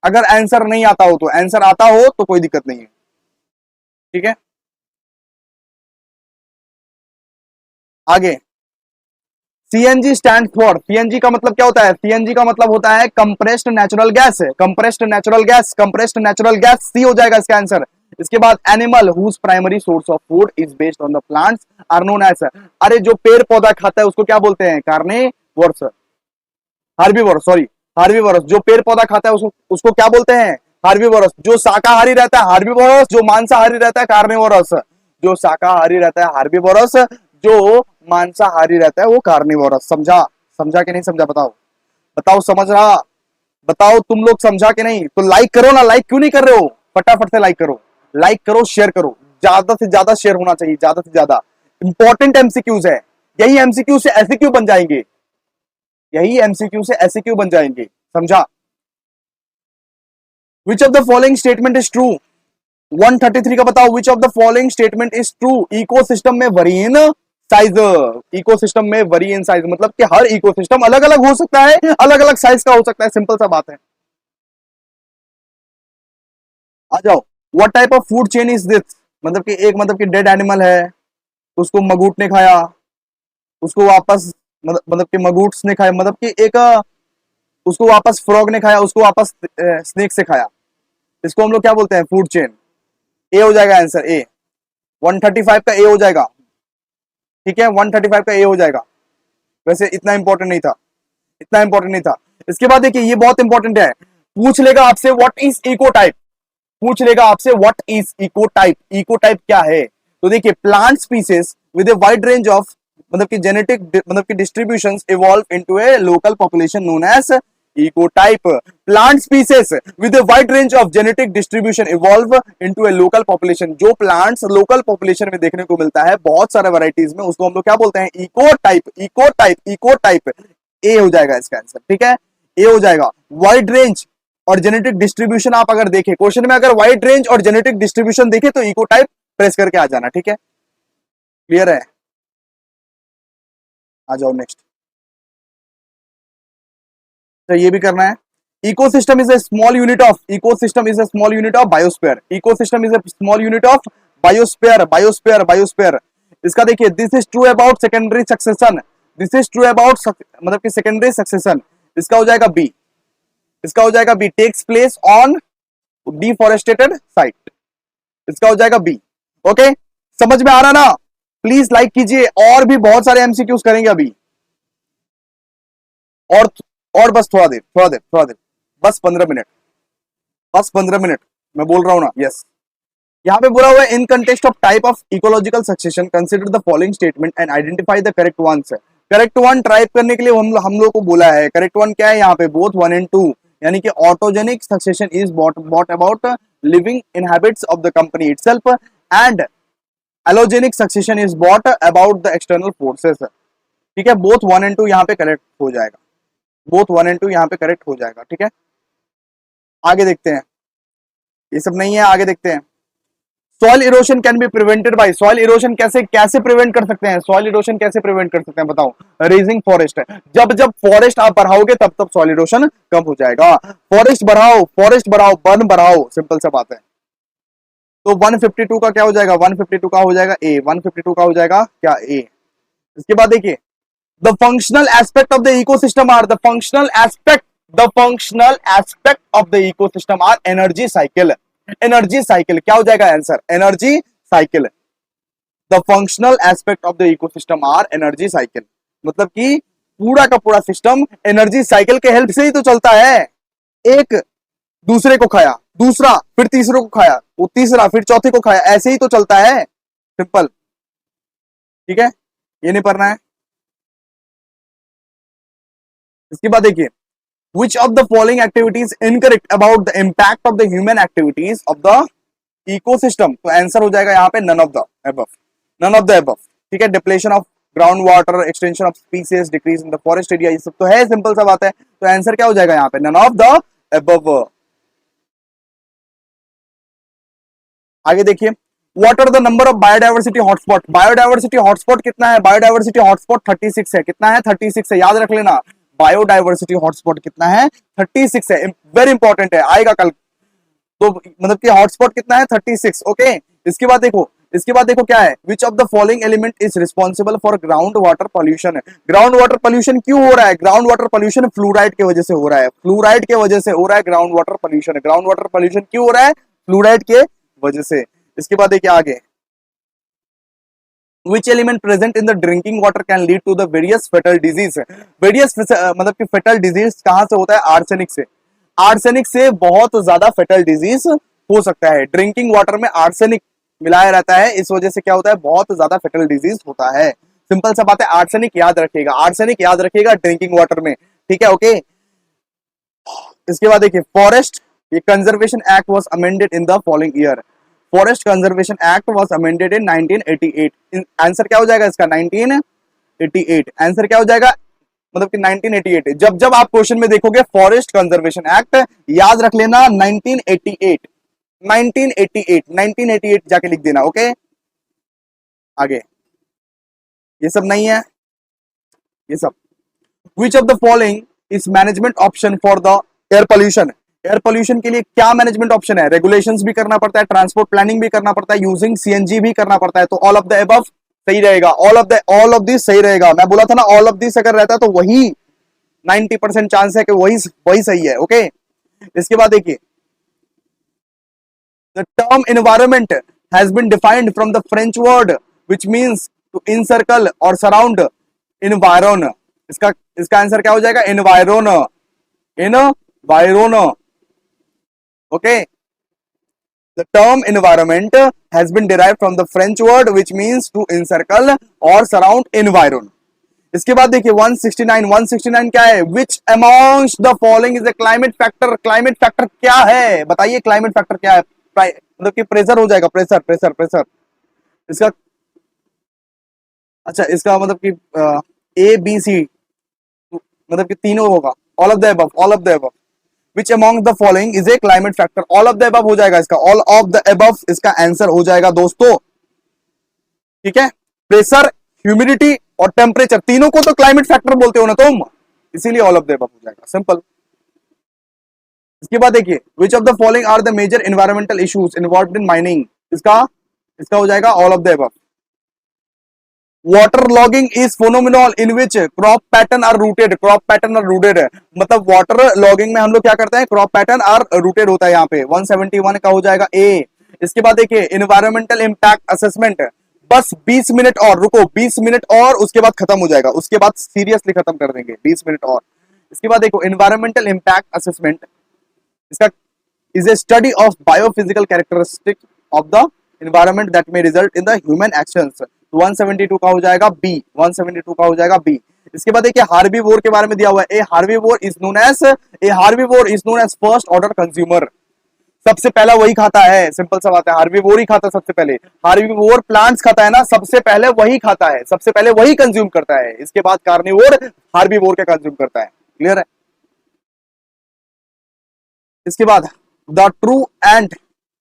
अगर आंसर नहीं आता हो तो, आंसर आता हो तो कोई दिक्कत नहीं है, ठीक है। आगे सीएनजी स्टैंड फॉर, सीएनजी का मतलब क्या होता है? सीएनजी का मतलब होता है compressed natural gas, compressed natural gas, compressed natural gas, c हो जाएगा इसका आंसर। इसके बाद animal whose primary source of food is based on the plants are known as, अरे जो पेड़ पौधा खाता है उसको क्या बोलते हैं? Carnivorous, herbivores, sorry herbivores. जो पेड़ पौधा खाता है उसको क्या बोलते हैं? हार्बीवोरस। जो शाकाहारी रहता है हार्बीवोरस, जो मांसाहारी रहता है कार्निवोरस। जो शाकाहारी रहता है हार्बीवोरस, जो मांसाहारी रहता है वो कार्निवोरस। समझा? समझा कि नहीं समझा? बताओ बताओ, समझ रहा? बताओ तुम लोग समझा कि नहीं? तो लाइक करो ना, लाइक क्यों नहीं कर रहे हो? फटाफट से लाइक करो, लाइक करो, शेयर करो, ज्यादा से ज्यादा शेयर होना चाहिए, ज्यादा से ज्यादा। इंपॉर्टेंट एमसीक्यूज है, यही एमसीक्यू से ऐसे क्यों बन जाएंगे, यही एमसीक्यू से ऐसे क्यों बन जाएंगे, समझा? विच of the following statement is true? 133 का बताओ, विच of the following statement is true? Ecosystem में वरी इन साइज, इकोसिस्टम में वरी इन साइज मतलब कि हर इकोसिस्टम अलग अलग हो सकता है, अलग अलग साइज का हो सकता है, सिंपल सा बात है। आ जाओ, what type of food chain is this? मतलब कि एक, मतलब कि डेड एनिमल है, उसको मगूट ने खाया, उसको वापस मतलब कि मगूट्स ने खाया, मतलब कि एक उसको वापस फ्रॉग ने खाया, उसको वापस स्नेक से खाया, इसको हम लोग क्या बोलते हैं? Food chain. ए हो जाएगा आंसर, ए। 135 का ए हो जाएगा, ठीक है, 135 का ए हो जाएगा। वैसे इतना इंपॉर्टेंट नहीं था, इतना इंपॉर्टेंट नहीं था। इसके बाद देखिए, ये बहुत इंपॉर्टेंट है, पूछ लेगा आपसे व्हाट इज इको टाइप, पूछ लेगा आपसे what is eco type, eco type क्या है? तो देखिए, plant species with a wide range of मतलब कि जेनेटिक मतलब कि distributions evolve into a local population known as ecotype. Plant species with a wide range of genetic distribution evolve into a local population, जो प्लांट्स लोकल पॉपुलेशन में देखने को मिलता है बहुत सारे वैरायटीज में, उसको हम लोग क्या बोलते हैं? Eco type, eco type, eco type. A हो जाएगा इसका आंसर, ठीक है, ए हो जाएगा। वाइड रेंज और जेनेटिक डिस्ट्रीब्यूशन आप अगर देखें क्वेश्चन में, अगर वाइड रेंज और जेनेटिक डिस्ट्रीब्यूशन देखे तो इको टाइप प्रेस करके आ जाना, ठीक है, क्लियर है? आ जाओ नेक्स्ट, तो ये भी करना है। Ecosystem is a small unit of, ecosystem is a small unit of biosphere, ecosystem is a small unit of biosphere, biosphere, biosphere. इसका देखिए, this is true about secondary succession, this is true about मतलब कि सेकेंडरी सक्सेशन, इसका हो जाएगा बी, इसका हो जाएगा b. Takes place on deforested site, इसका हो जाएगा बी। ओके, समझ में आ रहा ना? प्लीज लाइक कीजिए, और भी बहुत सारे एमसीक्यूज करेंगे अभी, और बस थोड़ा देर, थोड़ा देर, थोड़ा देर, बस 15 मिनट, बस 15 मिनट, मैं बोल रहा हूं ना, यस। यहां पे बोला हुआ है, in context of type of ecological succession consider the following statement and identify the correct ones. Correct one type करने के लिए हम लोग को बोला है, करेक्ट वन क्या है यहाँ पे? बोथ 1 and 2, यानी कि autogenic succession is brought about living in habits of the company itself and allogenic succession is brought about the external forces, ठीक है। बोथ 1 and 2 यहाँ पे करेक्ट हो जाएगा, बोथ 1 and 2 यहाँ पे करेक्ट हो जाएगा, ठीक है। आगे देखते हैं, ये सब नहीं है, आगे देखते हैं। Soil erosion can be prevented by, soil erosion कैसे कैसे प्रिवेंट कर सकते हैं? सॉइल इरोशन कैसे प्रिवेंट कर सकते हैं बताओ? रेजिंग फॉरेस्ट, जब जब फॉरेस्ट आप बढ़ाओगे तब तब सॉइल इरोशन कम हो जाएगा। फॉरेस्ट बढ़ाओ, फॉरेस्ट बढ़ाओ, वन बढ़ाओ, सिंपल सा बात है। तो 152 का क्या हो जाएगा? 152 का हो जाएगा ए, 152 का हो जाएगा क्या? ए। इसके बाद देखिए, the functional aspect of the ecosystem are the functional aspect of the ecosystem are energy cycle, energy cycle क्या हो जाएगा answer? Energy cycle. the functional aspect of the ecosystem are energy cycle, मतलब कि पूरा का पूरा सिस्टम एनर्जी साइकिल के हेल्प से ही तो चलता है। एक दूसरे को खाया, दूसरा फिर तीसरे को खाया, वो तीसरा फिर चौथे को खाया, ऐसे ही तो चलता है, सिंपल, ठीक है, ये नहीं पढ़ना है। इसके बाद देखिए, which of the following activities incorrect about the impact of the human activities of the ecosystem? तो आंसर हो जाएगा यहाँ पे none of the above, none of the above, ठीक है। Depletion of ground water, extension of species, decrease in the forest area, ये सब तो है, सिंपल सा बात है। तो आंसर क्या हो जाएगा यहाँ पे? none of the above। आगे देखिए, what are the number of biodiversity hotspot? Biodiversity hotspot कितना है? बायोडाइवर्सिटी हॉटस्पॉट 36 है, कितना है? 36 है, याद रख लेना। बायोडाइवर्सिटी हॉटस्पॉट कितना है? 36 है। वेरी इंपॉर्टेंट है, आएगा कल। तो मतलब कि हॉटस्पॉट कितना है? 36। ओके, इसके बाद देखो क्या है, which of the following element is responsible for ground water pollution? Ground water pollution क्यों हो रहा है? ग्राउंड वाटर पॉल्यूशन फ्लूराइड की वजह से हो रहा है, फ्लूराइड की वजह से हो रहा है ground water pollution. Ground water pollution क्यों हो रहा है? फ्लूराइड के वजह से। इसके बाद देखिए आगे, which element present in the drinking water can lead to the various fatal disease? various मतलब कि fatal disease कहां से होता है? आर्सेनिक से। आर्सेनिक से बहुत ज्यादा fatal disease हो सकता है। ड्रिंकिंग वाटर में आर्सेनिक मिलाया रहता है, इस वजह से क्या होता है? बहुत ज्यादा fatal disease होता है। सिंपल सा बात है, आर्सेनिक याद रखिएगा, आर्सेनिक याद रखिएगा ड्रिंकिंग वाटर में, ठीक है? ओके, इसके बाद देखिए, forest conservation act was amended in the following year. Forest conservation act was amended in 1988। Answer क्या हो जाएगा इसका? 1988। आंसर क्या हो जाएगा? मतलब कि 1988। जब जब आप क्वेश्चन में देखोगे फॉरेस्ट कंजर्वेशन एक्ट, याद रख लेना 1988, 1988, 1988 जाके लिख देना। ओके, आगे ये सब नहीं है, ये सब। विच of the following is management option for the air pollution? Air pollution के लिए क्या मैनेजमेंट ऑप्शन है? रेगुलेशंस भी करना पड़ता है, ट्रांसपोर्ट प्लानिंग भी करना पड़ता है, यूजिंग सीएनजी भी करना पड़ता है। तो ऑल ऑफ द अबव सही रहेगा, ऑल ऑफ दिस सही रहेगा। मैं बोला था ना, ऑल ऑफ दिस अगर रहता है तो वही 90% चांस है कि वही सही है। ओके, इसके बाद देखिए, the term environment has been defined from the French word which means to encircle और सराउंड। एनवायरन, इसका आंसर क्या हो जाएगा? Environ, environ. Okay, the term environment has been derived from the French word which means to encircle or surround environ. इसके बाद देखिए 169 क्या है? Which amongst the following is a climate factor? climate factor क्या है? बताइए climate factor क्या है? मतलब कि प्रेशर हो जाएगा, प्रेशर। इसका अच्छा, इसका मतलब कि ए बी सी, मतलब कि तीनों होगा। All of the above. Which among the following is a climate factor? All of the above हो जाएगा इसका, all of the above इसका आंसर हो जाएगा दोस्तों, ठीक है? प्रेशर, ह्यूमिडिटी और टेम्परेचर, तीनों को तो क्लाइमेट फैक्टर बोलते हो ना तुम, इसीलिए ऑल ऑफ द अबव हो जाएगा, सिंपल। इसके बाद देखिए, which of the following are the major environmental issues involved in mining? इसका हो जाएगा all of the above. Water logging is phenomenon in which crop pattern are rooted. Crop pattern are rooted है, मतलब वाटर लॉगिंग में हम लोग क्या करते हैं? क्रॉप पैटर्न आर रूटेड होता है यहाँ पे। 171 का हो जाएगा ए। इसके बाद देखिए, एनवायरमेंटल इंपैक्ट असेसमेंट, बस 20 मिनट और रुको, 20 मिनट और उसके बाद खत्म हो जाएगा, उसके बाद सीरियसली खत्म कर देंगे, 20 मिनट और। इसके बाद देखो, एनवायरमेंटल इंपैक्ट असेसमेंट, इसका is a study of biophysical characteristic of the environment that may result in the human actions। 172 का हो जाएगा बी, 172 का हो जाएगा बी। इसके बाद देखिए, हार्बीवोर के बारे में दिया हुआ है। A herbivore is known as first order consumer. सबसे पहला वही खाता है, सिंपल सा बात है, हार्बीवोर ही खाता है सबसे पहले। हार्बीवोर प्लांट्स खाता है ना, सबसे पहले वही खाता है, सबसे पहले वही कंज्यूम करता है। इसके बाद कार्निवोर हार्बीवोर का कंज्यूम करता है। क्लियर है? इसके बाद the true end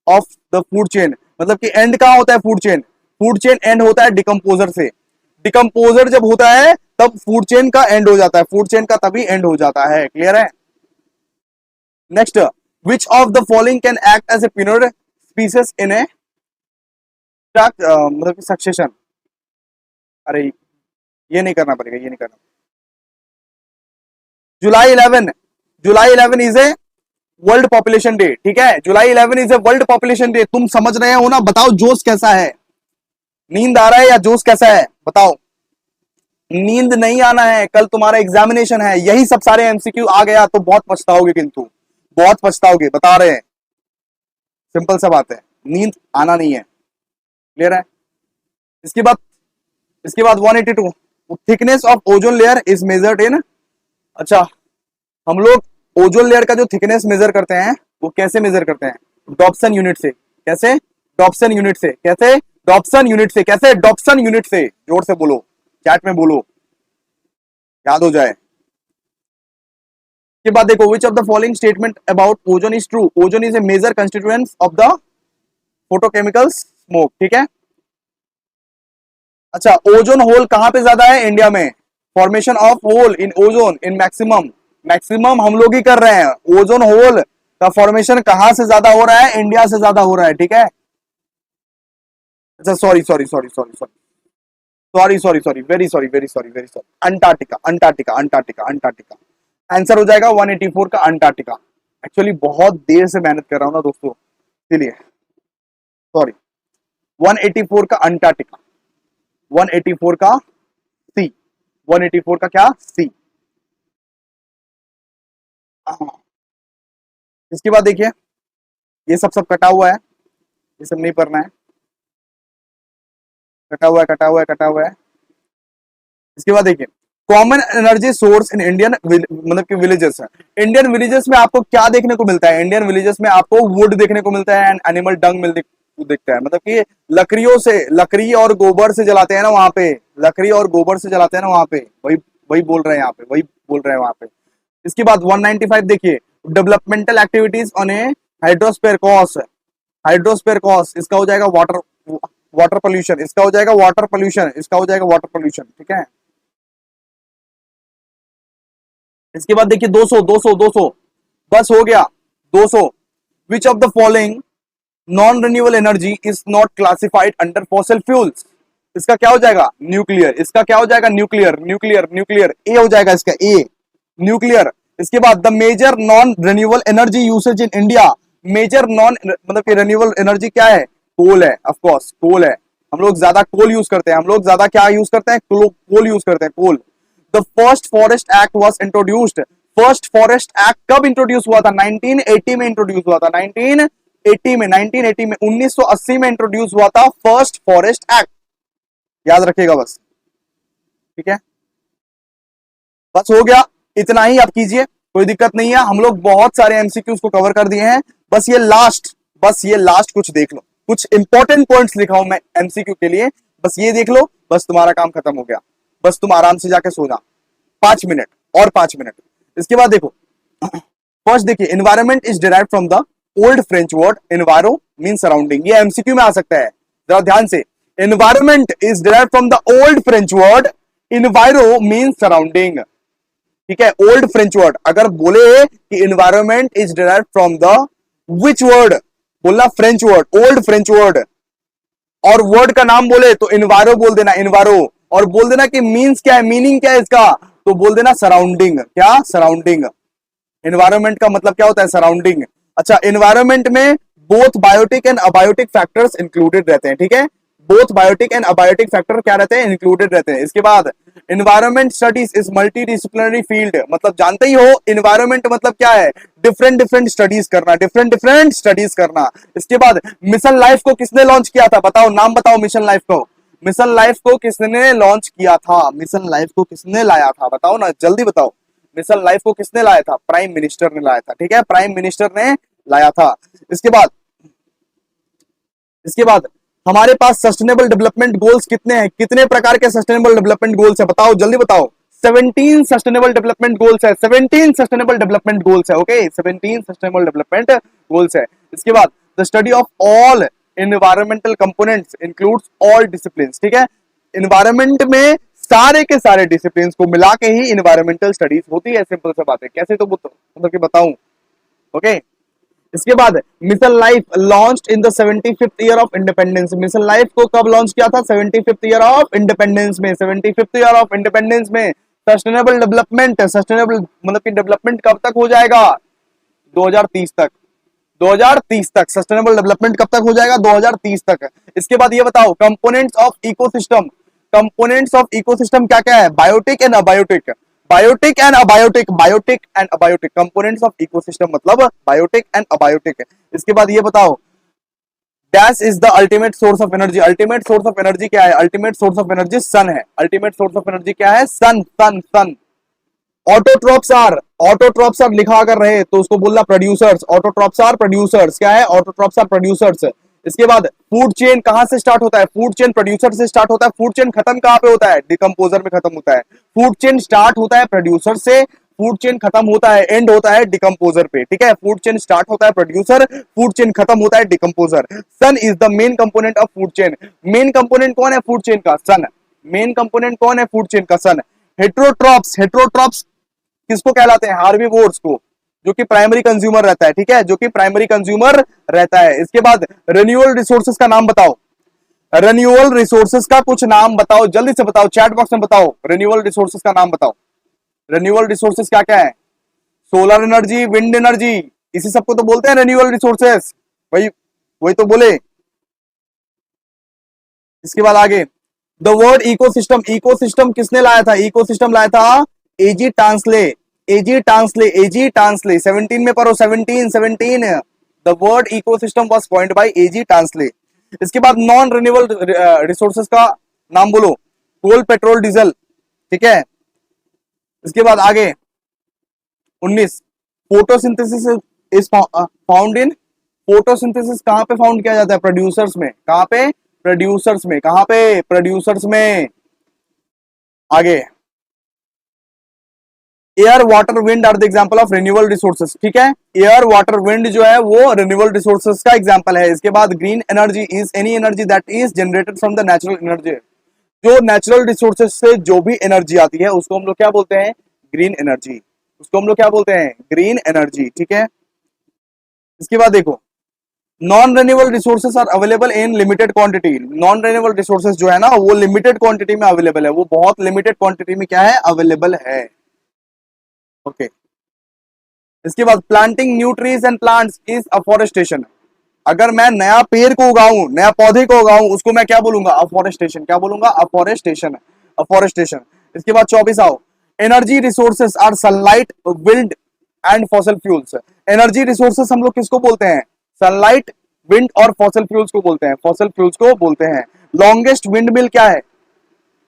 of the food chain, मतलब कि एंड कहां होता है? Food chain. Food chain and होता है डिकम्पोजर से। डिकम्पोजर जब होता है तब फूड चेन का एंड हो जाता है, फूड चेन का तभी एंड हो जाता है। क्लियर है? Next, which of the following can act as a pioneer species in a मतलब सक्सेशन? अरे ये नहीं करना पड़ेगा, ये नहीं करना। जुलाई 11 is a world population day, ठीक है? जुलाई 11 is a world population day. तुम समझ रहे हो ना? बताओ जोश कैसा है? नींद आ रहा है या जोश कैसा है? बताओ। नींद नहीं आना है, कल तुम्हारा एग्जामिनेशन है, यही सब सारे एमसीक्यू आ गया तो बहुत पछताओगे, किंतु बहुत पछताओगे, बता रहे हैं। सिंपल सा बात है, नींद आना नहीं है। क्लियर है? इसके बाद 182, thickness of ozone layer is measured in. अच्छा, हम लोग ओजोन लेयर का जो थिकनेस मेजर करते हैं वो कैसे मेजर करते हैं? डॉप्सन यूनिट से। कैसे? डॉप्सन यूनिट से। कैसे? डॉप्सन यूनिट से। कैसे? डॉप्सन यूनिट से। जोर से बोलो, चैट में बोलो, याद हो जाए। के बाद देखो, which of the following statement about ozone is true? Ozone is a major constituent of the photochemical smoke, ठीक है? अच्छा, ओजोन होल कहां पे ज्यादा है? इंडिया में। Formation of hole in ozone in maximum, maximum हम लोग ही कर रहे हैं। ओजोन होल का फॉर्मेशन कहां से ज्यादा हो रहा है? इंडिया से ज्यादा हो रहा है, ठीक है। अच्छा sorry sorry sorry sorry sorry sorry sorry sorry very sorry very sorry very sorry, Antarctica Antarctica Antarctica Antarctica answer हो जाएगा 184 का अंटार्कटिका। एक्चुअली बहुत देर से मेहनत कर रहा हूं ना दोस्तों, इसलिए सॉरी। 184 का अंटार्कटिका, 184 का सी, 184 का क्या? सी। इसके बाद देखिए ये सब कटा हुआ है, ये सब नहीं पढ़ना है, कटा हुआ है कटा हुआ है कटा हुआ है। इसके बाद देखिए common energy source in Indian मतलब कि विलेजेस है। इंडियन विलेजेस में आपको क्या देखने को मिलता है? इंडियन विलेजेस में आपको वुड देखने को मिलता है एंड एनिमल डंग मिल दिखता है, मतलब कि लकड़ियों से, लकड़ी और गोबर से जलाते हैं ना वहां पे, लकड़ी और गोबर से जलाते हैं ना वहां पे, वही वही बोल रहे हैं यहाँ पे, वही बोल रहे हैं वहां पे। इसके बाद 195 देखिए developmental activities on A hydrosphere cos, hydrosphere cos इसका हो जाएगा वाटर, वाटर पोल्यूशन इसका हो जाएगा वाटर पोल्यूशन, इसका हो जाएगा वाटर पोल्यूशन, ठीक है। इसके बाद देखिए 200 200 200 बस हो गया 200। विच of the following non renewable energy is not classified under fossil fuels? इसका क्या हो जाएगा? न्यूक्लियर। इसका क्या हो जाएगा? न्यूक्लियर न्यूक्लियर न्यूक्लियर, ए हो जाएगा इसका, ए न्यूक्लियर। इसके बाद the major non renewable energy usage in India, major non मतलब कि रिन्यूएबल एनर्जी क्या है? कोल है, ऑफ कोर्स कोल है। हम लोग ज्यादा कोल यूज करते हैं, हम लोग ज्यादा क्या यूज करते हैं? कोल यूज करते हैं, coal. The first forest act was introduced, first forest act कब इंट्रोड्यूस हुआ था? 1980 में इंट्रोड्यूस हुआ था, 1980 में, 1980 में 1980 में इंट्रोड्यूस हुआ था फर्स्ट फॉरेस्ट एक्ट, याद रखिएगा बस, ठीक है। बस हो गया, इतना ही आप कीजिए, कोई दिक्कत नहीं है। हम लोग बहुत सारे एमसीक्यूज को कवर कर दिए हैं, बस ये लास्ट कुछ देख लो, कुछ इंपॉर्टेंट पॉइंट्स लिखा हूं मैं एमसीक्यू के लिए, बस ये देख लो, बस तुम्हारा काम खत्म हो गया। बस तुम आराम से जाके सो जा, 5 मिनट और 5 मिनट। इसके बाद देखो फर्स्ट देखिए environment is derived from the old French word environ mean surrounding, ये एमसीक्यू में आ सकता है, जरा ध्यान से। Environment is derived from the old French word environ mean surrounding, ठीक है। ओल्ड फ्रेंच वर्ड अगर बोले कि environment is derived from the which word, बोलना French word, old French word, और वर्ड का नाम बोले तो एनवायरो बोल देना, एनवायरो, और बोल देना कि मीन्स क्या है, मीनिंग क्या है इसका, तो बोल देना सराउंडिंग, क्या? सराउंडिंग। एनवायरमेंट का मतलब क्या होता है? सराउंडिंग। अच्छा, एनवायरमेंट में both biotic and abiotic factors included रहते हैं, ठीक है। Both biotic and abiotic factor क्या रहते हैं? इंक्लूडेड रहते हैं। इसके बाद environment studies is multidisciplinary field, मतलब जानते ही हो एनवायरमेंट मतलब क्या है? डिफरेंट डिफरेंट स्टडीज करना, डिफरेंट डिफरेंट स्टडीज करना। इसके बाद मिशन लाइफ को किसने लॉन्च किया था? बताओ, नाम बताओ मिशन लाइफ को, मिशन लाइफ को किसने लॉन्च किया था? मिशन लाइफ को किसने लाया था? बताओ ना, जल्दी बताओ। मिशन लाइफ को किसने लाया था? प्राइम मिनिस्टर ने लाया था, ठीक है, प्राइम मिनिस्टर ने लाया था। इसके बाद हमारे पास सस्टेनेबल डेवलपमेंट गोल्स कितने हैं? कितने प्रकार के सस्टेनेबल डेवलपमेंट गोल्स है? बताओ, जल्दी बताओ। 17 सस्टेनेबल डेवलपमेंट गोल्स है, 17 सस्टेनेबल डेवलपमेंट गोल्स है, ओके, 17 सस्टेनेबल डेवलपमेंट गोल्स है। इसके बाद the study of all environmental components includes all disciplines, ठीक है। एनवायरमेंट में सारे के सारे डिसिप्लिन को मिला के ही एनवायरमेंटल स्टडीज होती है, सिंपल सा बात है। कैसे तो मतलब कि बताऊं, ओके। इसके बाद mission life launched in the 75th year of independence, mission life को कब लॉन्च किया था? 75th ईयर ऑफ इंडिपेंडेंस में, 75th ईयर ऑफ इंडिपेंडेंस में। सस्टेनेबल डेवलपमेंट, सस्टेनेबल मतलब कि डेवलपमेंट कब तक हो जाएगा? 2030 तक, 2030 तक सस्टेनेबल डेवलपमेंट कब तक हो जाएगा? 2030 तक। इसके बाद ये बताओ components of ecosystem, components of ecosystem क्या क्या है? Biotic and abiotic, biotic and abiotic, biotic and abiotic, components of ecosystem मतलब बायोटिक एंड अबायोटिक। इसके बाद ये बताओ dash is the ultimate source of energy, ultimate source of energy क्या है? Ultimate source of energy sun है, अल्टीमेट सोर्स ऑफ एनर्जी क्या है? सन, सन, सन। ऑटोट्रॉप्स आर लिखा कर रहे तो उसको बोलना प्रोड्यूसर्स, ऑटोट्रॉप्स आर प्रोड्यूसर्स, क्या है? Autotrophs are producers. इसके बाद फूड चेन कहां से स्टार्ट होता है? फूड चेन प्रोड्यूसर से स्टार्ट होता है। फूड चेन खत्म कहां पे होता है? डिकम्पोजर में खत्म होता है। फूड चेन स्टार्ट होता है प्रोड्यूसर से, फूड चेन खत्म होता है, एंड होता है डिकम्पोजर पे, ठीक है। फूड चेन स्टार्ट होता है प्रोड्यूसर, फूड चेन खत्म होता है decomposer. Sun is the main component of food chain, main component कौन है फूड चेन का? सन। मेन कंपोनेंट कौन है फूड चेन का? सन। हेट्रोट्रॉप्स, हेट्रोट्रॉप्स किसको कहलाते हैं? हार्बिवोर्स को, जो कि प्राइमरी कंज्यूमर रहता है, ठीक है, जो कि प्राइमरी कंज्यूमर रहता है। इसके बाद रिन्यूएबल रिसोर्सेज का नाम बताओ, रिन्यूएबल रिसोर्सेज का कुछ नाम बताओ, जल्दी से बताओ, चैट बॉक्स में बताओ, रिन्यूएबल रिसोर्सेज का नाम बताओ। रिन्यूएबल रिसोर्सेज क्या क्या है? सोलर एनर्जी, विंड एनर्जी, इसी सबको तो बोलते हैं रिन्यूएबल रिसोर्सेज, वही वही तो बोले। इसके बाद आगे द वर्ड इकोसिस्टम, इकोसिस्टम किसने लाया था? इकोसिस्टम लाया था एजी टांसले, एजी टांसले, एजी टांसले, 17 में पढ़ो, 17 17। The word ecosystem was coined by AG Tansley. इसके बाद नॉन रिन्यूएबल रिसोर्सेज का नाम बोलो, कोल, पेट्रोल, डीजल, ठीक है। इसके बाद आगे 19 photosynthesis is found in, photosynthesis कहां पे फाउंड किया जाता है? प्रोड्यूसर्स में, कहां पे? प्रोड्यूसर्स में, कहां पे? प्रोड्यूसर्स में। आगे air, water, wind are the example of renewable resources, ठीक है। एयर, वाटर, विंड जो है वो रिन्यूएबल रिसोर्सेज का एग्जांपल है। इसके बाद green energy is any energy that is generated from the natural energy, जो नेचुरल रिसोर्सेज से जो भी एनर्जी आती है उसको हम लोग क्या बोलते हैं? ग्रीन एनर्जी, उसको हम लोग क्या बोलते हैं? ग्रीन एनर्जी, ठीक है। इसके बाद देखो non renewable resources are available in limited quantity, non renewable resources जो है ना वो लिमिटेड क्वांटिटी में अवेलेबल है, वो बहुत लिमिटेड क्वांटिटी में क्या है? अवेलेबल है, ओके। इसके बाद planting new trees and plants is afforestation, अगर मैं नया पेड़ को उगाऊं, नया पौधे को उगाऊं, उसको मैं क्या बोलूंगा? अफॉरेस्टेशन, क्या बोलूंगा? Afforestation, afforestation. इसके बाद 24 आओ, energy resources are sunlight, wind and fossil fuels. Energy resources हम लोग किसको बोलते हैं? सनलाइट, विंड और फॉसिल फ्यूल्स को बोलते हैं, फॉसिल फ्यूल्स को बोलते हैं। लॉन्गेस्ट विंड मिल क्या है?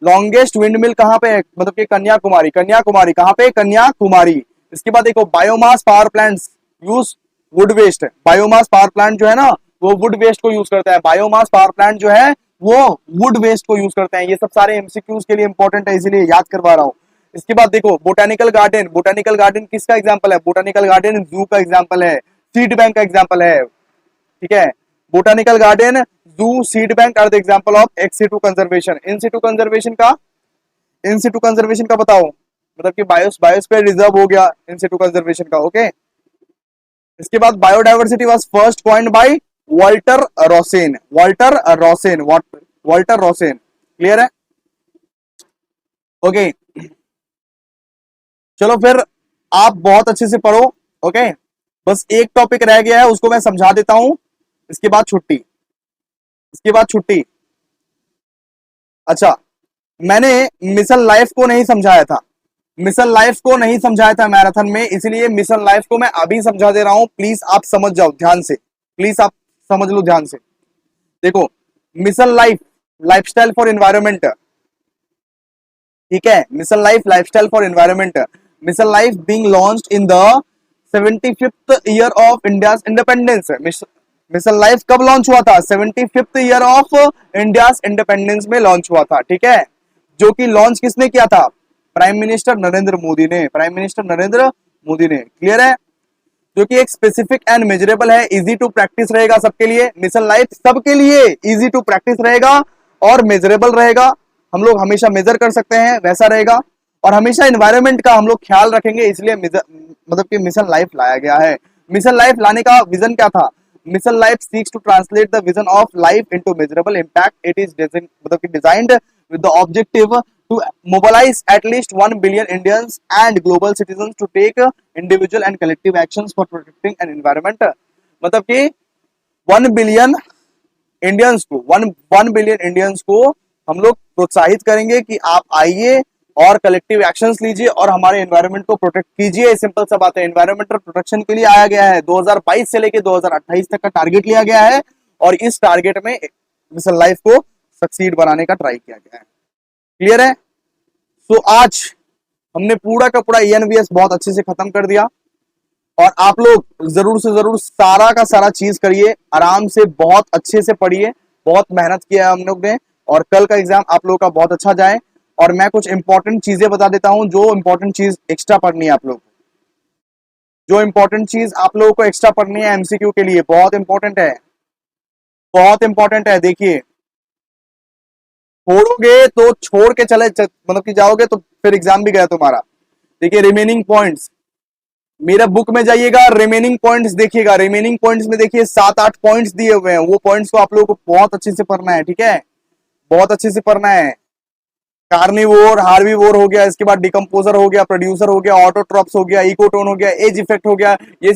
लॉन्गेस्ट विंड मिल कहां पे है? मतलब कि कन्याकुमारी, कन्याकुमारी कहां पे? कन्याकुमारी। इसके बाद देखो biomass power plants use wood waste, biomass power plant जो है ना वो वुड वेस्ट को यूज करता है, बायोमास पावर प्लांट जो है वो वुड वेस्ट को यूज करते हैं। ये सब सारे एमसीक्यूज के लिए इंपॉर्टेंट है, इसीलिए याद करवा रहा हूं। इसके बाद देखो बोटानिकल गार्डन, बोटानिकल गार्डन किसका एग्जाम्पल है? बोटानिकल गार्डन जू का एग्जाम्पल है, सीड बैंक का एग्जाम्पल है, ठीक है। Botanical garden, zoo, seed bank are the example of ex situ conservation. In situ conservation का, इन सिटू कंजर्वेशन का बताओ, मतलब कि बायोस्फीयर रिजर्व हो गया इन सिटू कंजर्वेशन का, ओके। इसके बाद biodiversity was first coined by Walter Rosen, Walter Rosen, Walter Rosen, clear है, ओके। चलो फिर आप बहुत अच्छे से पढ़ो, ओके। बस एक टॉपिक रह गया है, उसको मैं समझा देता हूं, इसके बाद छुट्टी, इसके बाद छुट्टी। अच्छा, मैंने मिशन लाइफ को नहीं समझाया था, मिशन लाइफ को नहीं समझाया था मैराथन में, इसलिए मिशन लाइफ को मैं अभी समझा दे रहा हूं, प्लीज आप समझ जाओ ध्यान से, प्लीज आप समझ लो ध्यान से। देखो mission life, lifestyle for environment, ठीक है, mission life, lifestyle for environment, mission life being launched in the 75th year of India's independence. Mission life कब लॉन्च हुआ था? 75th year of India's independence में लॉन्च हुआ था, ठीक है। जो कि लॉन्च किसने किया था? प्राइम मिनिस्टर नरेंद्र मोदी ने, प्राइम मिनिस्टर नरेंद्र मोदी ने, क्लियर है। जो कि एक स्पेसिफिक एंड मेजरेबल है, इजी टू प्रैक्टिस रहेगा सबके लिए, मिशन लाइफ सबके लिए इजी टू प्रैक्टिस रहेगा और मेजरेबल रहेगा, हम लोग हमेशा मेजर कर सकते हैं वैसा रहेगा, और हमेशा एनवायरमेंट का हम लोग ख्याल रखेंगे, इसलिए मतलब कि मिशन लाइफ लाया गया है। मिशन लाइफ लाने का विजन क्या था? Mission LiFE seeks to translate the vision of LiFE into measurable impact, it is मतलब कि designed with the objective to mobilize at least 1 billion Indians and global citizens to take individual and collective actions for protecting an environment। मतलब कि 1 बिलियन इंडियंस को, 1 बिलियन इंडियंस को हम लोग प्रोत्साहित करेंगे कि आप आइए और कलेक्टिव एक्शंस लीजिए और हमारे एनवायरनमेंट को प्रोटेक्ट कीजिए। सिंपल सा बात है, एनवायरमेंटल प्रोटेक्शन के लिए आया गया है। 2022 से लेकर 2028 तक का टारगेट लिया गया है और इस टारगेट में मिशन लाइफ को सक्सीड बनाने का ट्राई किया गया है, क्लियर है। तो आज हमने पूरा का पूरा ENVS बहुत अच्छे से खत्म कर दिया और आप लोग जरूर से जरूर सारा का सारा चीज करिए, आराम से बहुत अच्छे से पढ़िए, बहुत मेहनत किया है हम लोग ने और कल का एग्जाम आप लोग का बहुत अच्छा जाए। और मैं कुछ इंपॉर्टेंट चीजें बता देता हूं, जो इंपॉर्टेंट चीज एक्स्ट्रा पढ़नी है आप लोग, जो इंपॉर्टेंट चीज आप लोगों को एक्स्ट्रा पढ़नी है MCQ के लिए, बहुत इंपॉर्टेंट है, बहुत इंपॉर्टेंट है। देखिए छोड़ोगे तो छोड़ के मतलब कि जाओगे तो फिर एग्जाम भी गया तुम्हारा। देखिए रिमेनिंग पॉइंट्स, मेरा बुक में जाइएगा, रिमेनिंग पॉइंट्स देखिएगा। रिमेनिंग पॉइंट्स में देखिए 7-8 पॉइंट्स दिए हुए हैं, वो पॉइंट्स को आप लोगों को बहुत अच्छे से पढ़ना है, ठीक है, बहुत अच्छे से पढ़ना है। कार्निवोर, हार्बीवोर हो गया, इसके बाद डिकम्पोजर हो गया, प्रोड्यूसर हो गया, ऑटोट्रॉप्स हो गया, इकोटोन हो गया, एज इफेक्ट हो गया, ये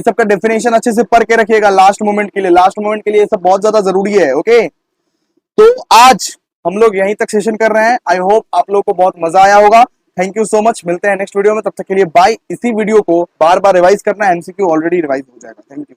सब का डेफिनेशन अच्छे से पढ़ के रखिएगा लास्ट मोमेंट के लिए। लास्ट मोमेंट के लिए ये सब बहुत ज्यादा जरूरी है। ओके, तो आज हम लोग यहीं तक सेशन कर रहे हैं। आई होप आप लोग को बहुत मजा आया होगा। थैंक यू सो मच, मिलते हैं नेक्स्ट वीडियो में, तब तक के लिए बाय। इसी वीडियो को बार बार रिवाइज करना है, एमसीक्यू ऑलरेडी रिवाइज हो जाएगा। Thank you.